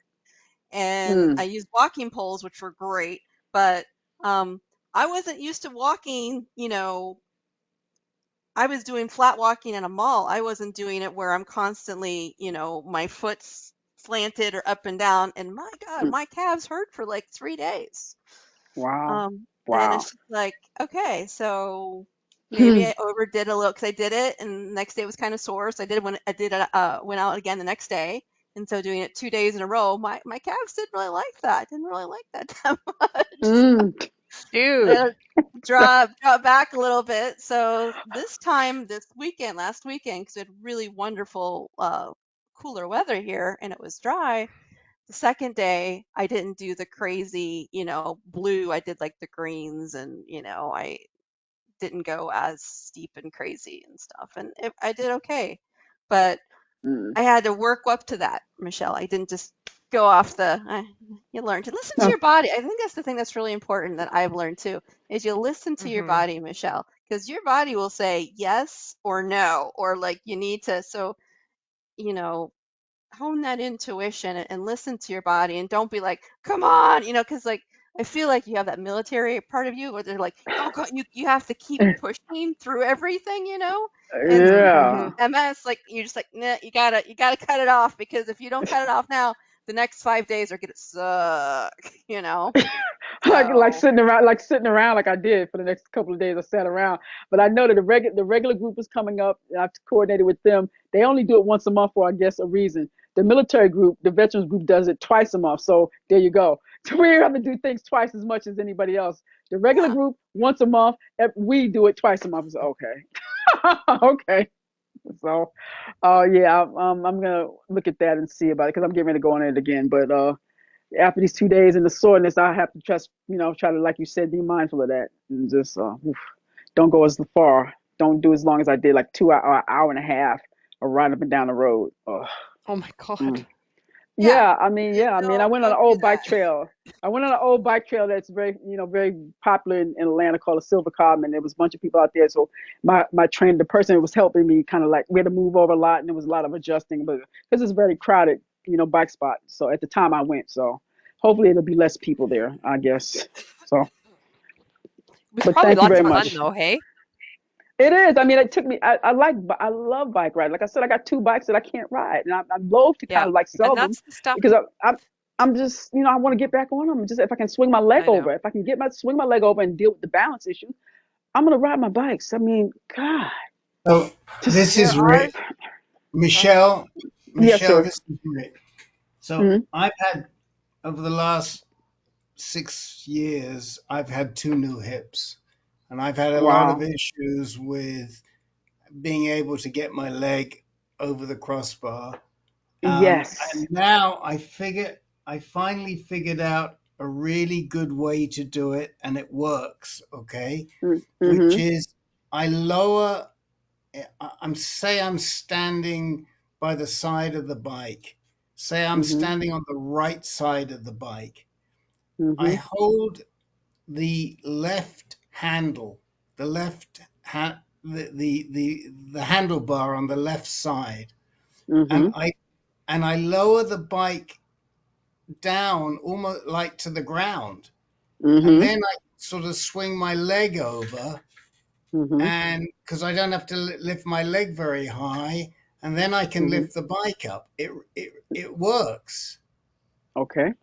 and I Mm. used walking poles, which were great, but um, I wasn't used to walking. I was doing flat walking in a mall. I wasn't doing it where I'm constantly, my foot's slanted or up and down. And my God, Mm. my calves hurt for like 3 days. Wow. And then Wow. it's just like, okay, so maybe Hmm. I overdid a little because I did it, and the next day was kind of sore. So I did it, went out again the next day. And so doing it 2 days in a row, my calves didn't really like that. Didn't really like that that much. Mm. Dude. Draw back a little bit. So this weekend, last weekend, because we had really wonderful, cooler weather here and it was dry. The second day, I didn't do the crazy, blue. I did like the greens, and I didn't go as steep and crazy and stuff. And I did okay, but Mm. I had to work up to that, Michelle. I didn't just go off the. You learn to listen to Oh. your body. I think that's the thing that's really important that I've learned too, is you listen to your Hmm. body, Michelle, because your body will say yes or no, or like you need to. So you know, hone that intuition and listen to your body, and don't be like, come on, because like I feel like you have that military part of you where they're like, go, you have to keep pushing through everything, you know? And Hmm. Yeah. MS, like you're just like, nah, you gotta cut it off because if you don't cut it off now, the next 5 days are gonna suck, you know? like So sitting around like I did for the next couple of days. I sat around, but I know that the regular group is coming up. And I've coordinated with them. They only do it once a month for, I guess, a reason. The military group, the veterans group, does it twice a month. So there you go. So we have to do things twice as much as anybody else. The regular yeah. group once a month. We do it twice a month. So okay, okay. So, yeah, I'm gonna look at that and see about it because I'm getting ready to go on it again. But after these 2 days and the soreness, I have to just, try to, like you said, be mindful of that and just don't go as far. Don't do as long as I did, like 2 hour and a half of riding up and down the road. Ugh. Oh my God. Mm. Yeah. Yeah, I went on an Don't do old bike that. trail. I went on an old bike trail that's very, very popular in Atlanta called the Silver Common. There was a bunch of people out there. So my trainer, the person that was helping me, kind of like we had to move over a lot, and there was a lot of adjusting, but because it's a very crowded, bike spot. So at the time I went, so hopefully it'll be less people there, I guess. So, It was but probably thank you lots very of fun much. though, hey? It is. I mean, it took me. I love bike riding. Like I said, I got two bikes that I can't ride, and I'm loath to kind Yeah. of like And sell them that's the stuff. because I'm just, I want to get back on them. Just if I can swing my leg I over, know. if I can swing my leg over and deal with the balance issue, I'm gonna ride my bikes. I mean, God, So just this There is are Rick. go ahead. Michelle, yes, Michelle, sir. this is Rick. So Hmm. I've had, over the last 6 years, I've had two new hips. And I've had a lot of Wow. issues with being able to get my leg over the crossbar. Yes. And now I finally figured out a really good way to do it, and it works, okay? Which Mm-hmm. is I lower, I'm standing by the side of the bike. Say I'm Mm-hmm. standing on the right side of the bike. I Mm-hmm. hold the left handle, the left hand, the handlebar on the left side, and Mm-hmm. I lower the bike down almost like to the ground, and Mm-hmm. then I sort of swing my leg over, Mm-hmm. and because I don't have to lift my leg very high, and then I can Mm-hmm. lift the bike up. It works. Okay.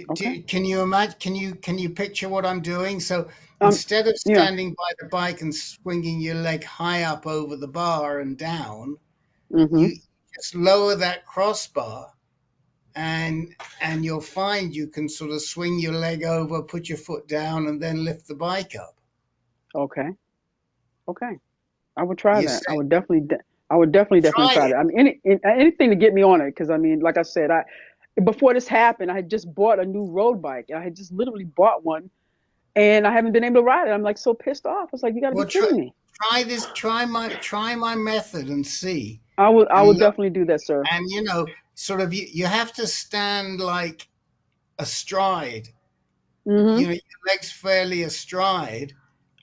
Okay. Can you imagine? Can you picture what I'm doing? So Um. instead of Yeah. standing by the bike and swinging your leg high up over the bar and down, Mm-hmm. you just lower that crossbar, and you'll find you can sort of swing your leg over, put your foot down, and then lift the bike up. Okay. Okay. I would try You that. say, I would definitely try try it. that. I mean, anything to get me on it, because I mean, like I said, before this happened, I had just bought a new road bike. I had just literally bought one, and I haven't been able to ride it. I'm like so pissed off. I was like, you got to be Well, kidding me. try this. Try my method and see. I And would look, definitely do that, sir. and sort of you have to stand like astride. Mm-hmm. Your legs fairly astride.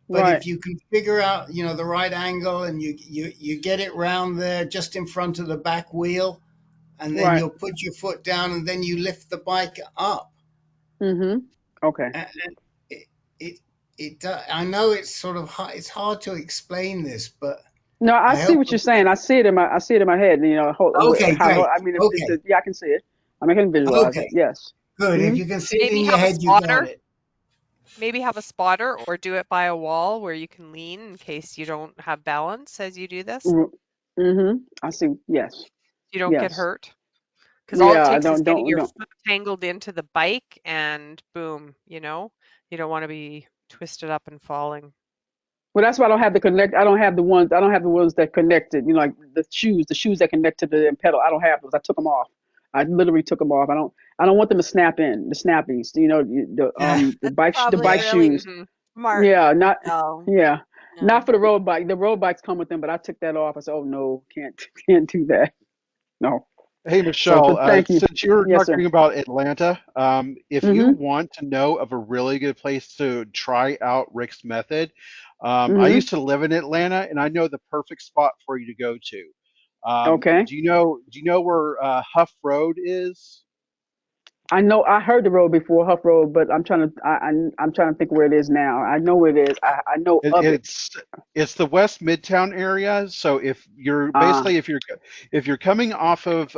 But Right. if you can figure out, the right angle, and you get it round there just in front of the back wheel, and then Right. you'll put your foot down, and then you lift the bike up. Mm-hmm. Okay. And it, it, I know it's sort of hard, it's hard to explain this, but No, I I see hope. what you're saying. I see it in my head. Okay, How great. I mean, Okay, yeah, I can see it. I mean, I can visualize it. okay, Yes. good. If Mm-hmm. you can see it Maybe in your have a head, you got spotter. it. Maybe have a spotter or do it by a wall where you can lean in case you don't have balance as you do this. Mm-hmm. I see. Yes. You don't get Yes. hurt. Because all it Yeah. I takes is don't getting don't your don't. foot tangled into the bike and boom, you don't want to be twisted up and falling. Well, that's why I don't have the connect. I don't have the ones. I don't have the ones that connected. Like the shoes that connect to the pedal. I don't have those. I took them off. I literally took them off. I don't want them to snap in. The snappies. Yeah. That's The probably bike really shoes. Hmm. smart, Yeah. Not. Michelle. Yeah. Yeah. Not for the road bike. The road bikes come with them, but I took that off. I said, oh no, can't do that. No. Hey, So, Michelle, but thank you. since you were Yes, sir. talking about Atlanta, if you Mhm. want to know of a really good place to try out Rick's method, I Mhm. used to live in Atlanta, and I know the perfect spot for you to go to. Okay. Do you know where Huff Road is? I know I heard the road before, Huff Road, but I'm trying to think where it is now. I know where it is. I know It, of it. it's the West Midtown area. So if you're Uh, basically if you're coming off of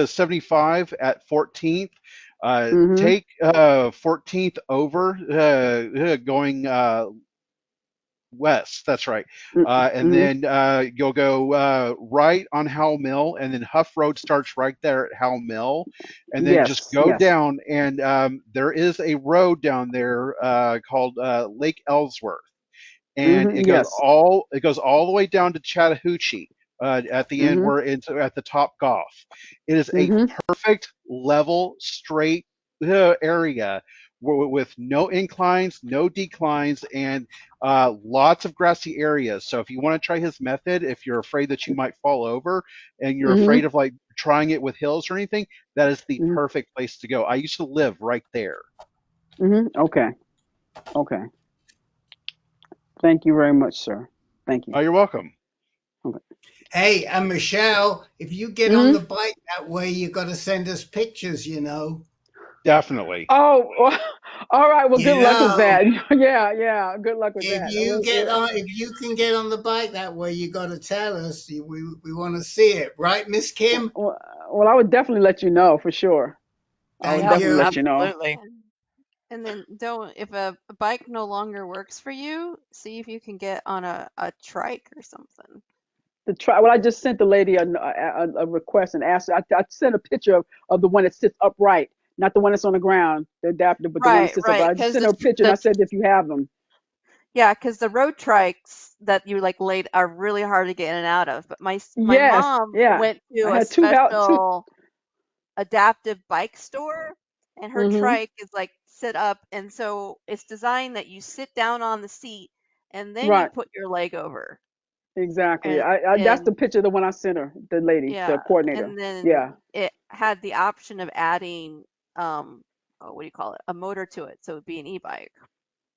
75 at 14th, mhm, take 14th over going west. That's right. And mhm. then you'll go right on Howell Mill, and then Huff Road starts right there at Howell Mill, and then just Yes, go yes. down. And there is a road down there called Lake Ellsworth, and Mhm, yes. it goes all the way down to Chattahoochee at the end Mhm, where it's at the Top Golf. It is a mhm, perfect level straight area with no inclines, no declines, and lots of grassy areas. So if you want to try his method, if you're afraid that you might fall over and you're mhm, afraid of like trying it with hills or anything, that is the mhm, perfect place to go. I used to live right there. mhm. Okay, okay. Thank you very much, sir. Thank you. Oh, you're welcome. Okay. Hey, and Michelle, if you get on the Mhm. bike that way, you got to send us pictures, you know. Definitely. Oh, all right. Well, You good luck with know, that. Yeah, yeah. Good luck with if that. you get on, if you can get on the bike that way, you got to tell us. We want to see it, right, Miss Kim? Well, I would definitely let you know for sure. I would Thank Yep, definitely you. let you know. absolutely. And then don't, if a bike no longer works for you, see if you can get on a trike or something. To try. Well, I just sent the lady a request and asked her. I sent a picture of the one that sits upright, not the one that's on the ground, the adapter, but the one that Right, sits right. upright. I just Because sent her a picture and I said if you have them. yeah, because the road trikes that you like laid are really hard to get in and out of. But my Yes, mom yeah. went to I a had two. special adaptive bike store, and her Mm-hmm. trike is like sit up, and so it's designed that you sit down on the seat and then you Right. put your leg over. Exactly. And I that's the and picture of the one I sent her, the lady, the yeah, coordinator. and then Yeah. it had the option of adding what do you call it? A motor to it, so it'd be an e-bike.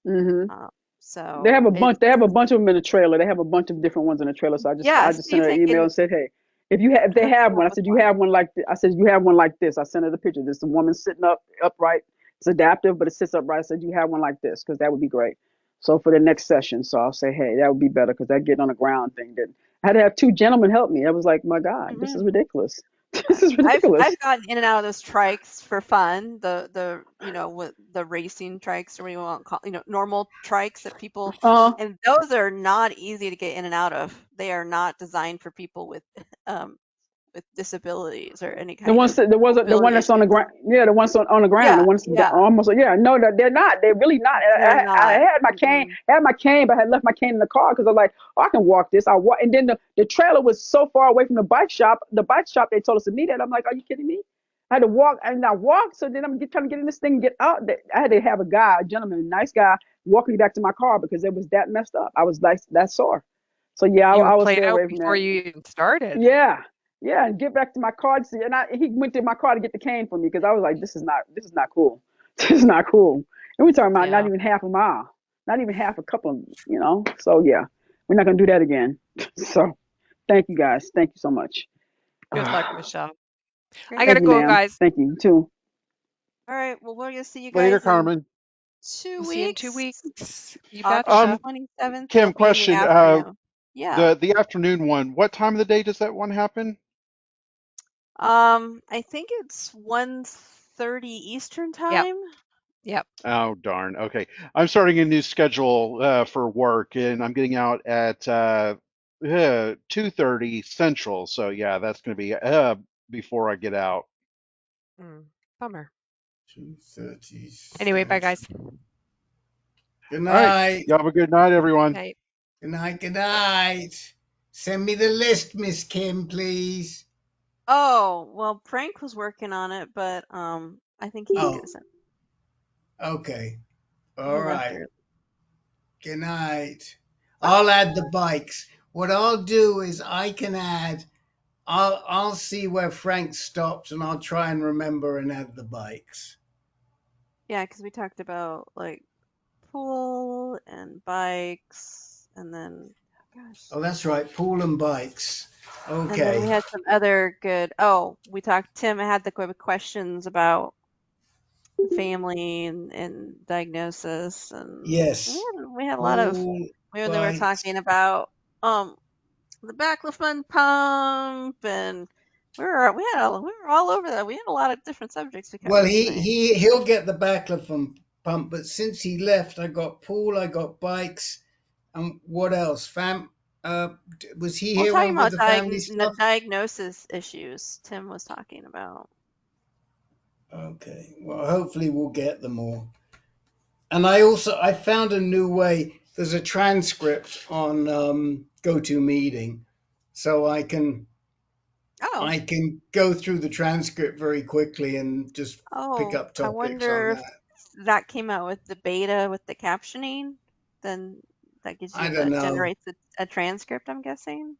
Mm-hmm. Um, so They have a bunch of them in the trailer. They have a bunch of different ones in the trailer. So yeah, I just see sent if her an they email can and said, hey, if they hook have you up one, I with said you one. have one like I said you have one like this. I sent her the picture. There's a woman sitting upright. It's adaptive, but it sits upright. I said you have one like this because that would be great. So for the next session, so I'll say, hey, that would be better because that getting on the ground thing did. I had to have two gentlemen help me. I was like, my God, this is Mhm. ridiculous. This is I've ridiculous. gotten in and out of those trikes for fun. The with the racing trikes or what you want to call normal trikes that people, Uh, and those are not easy to get in and out of. They are not designed for people um with disabilities or any The kind one of the was the one mobility that's on the issues. ground. Yeah, the ones on the ground. The Yeah, ones that yeah, almost yeah. No, they're not. They're really not. they're I not. had my cane. Mm-mm. I had my cane, but I had left my cane in the car because I was like, oh, I can walk this. I walk, and then the trailer was so far away from the bike shop. The bike shop they told us to meet at. I'm like, are you kidding me? I had to walk, and I walked. So then trying to get in this thing and get out. I had to have a gentleman, a nice guy, walk me back to my car because it was that messed up. I was like that sore. So yeah, You I were was played stay out away from before that. you even started. Yeah, yeah, and get back to my car. And he went to my car to get the cane for me because I was like, this is not cool. This is not cool. And we're talking about not Yeah. even half a mile, not even half a couple, you know. So yeah, we're not gonna do that again. So thank you guys. Thank you so much. Good luck, Michelle. I Great. gotta Thank you, go, ma'am. guys. Thank you too. All right. Well, we're gonna see you Later, guys in Carmen. two We'll see you in two weeks. weeks. You August betcha. Um, 27th. It'll Kim, be in the question. afternoon. Yeah. The afternoon one. What time of the day does that one happen? I think it's 1:30 Eastern Yep. time. Yep. Oh, darn. Okay. I'm starting a new schedule for work, and I'm getting out at 2:30 Central. So yeah, that's going to be before I get out. Mm, bummer. 2:30 Anyway, bye, Central. guys. Good All right. night. Y'all have a good night, everyone. Night. Good night. Good night. Send me the list, Miss Kim, please. Oh, well, Frank was working on it, but I think he's Oh, gonna send. okay. He All left right. early. Good night. I'll Bye. add the bikes. What I'll do is I can add. I'll see where Frank stops, and I'll try and remember and add the bikes. Yeah, because we talked about like pool and bikes, and then gosh, Oh, that's right. Pool and bikes. and then Okay. we had some other good. Oh, we talked. Tim had the questions about family and diagnosis, and Yes. we had a lot of Pool, when they were bikes. talking about the baclofen pump, and we were all over that. We had a lot of different subjects to Well, cover tonight. he'll get the baclofen pump, but since he left, I got pool, I got bikes, and what else? Was he We're here talking on with about the family stuff? diagnosis issues. Tim was talking about. Okay. Well, hopefully we'll get them all. And I found a new way. There's a transcript on GoToMeeting, so Oh, I can go through the transcript very quickly and just pick oh, up I topics on wonder if that. that came out with the beta with the captioning. Then I don't that know. generates a transcript. I'm guessing.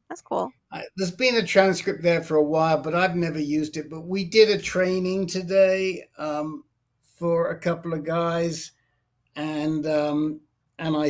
That's cool. There's been a transcript there for a while, but I've never used it. But we did a training today for a couple of guys, and I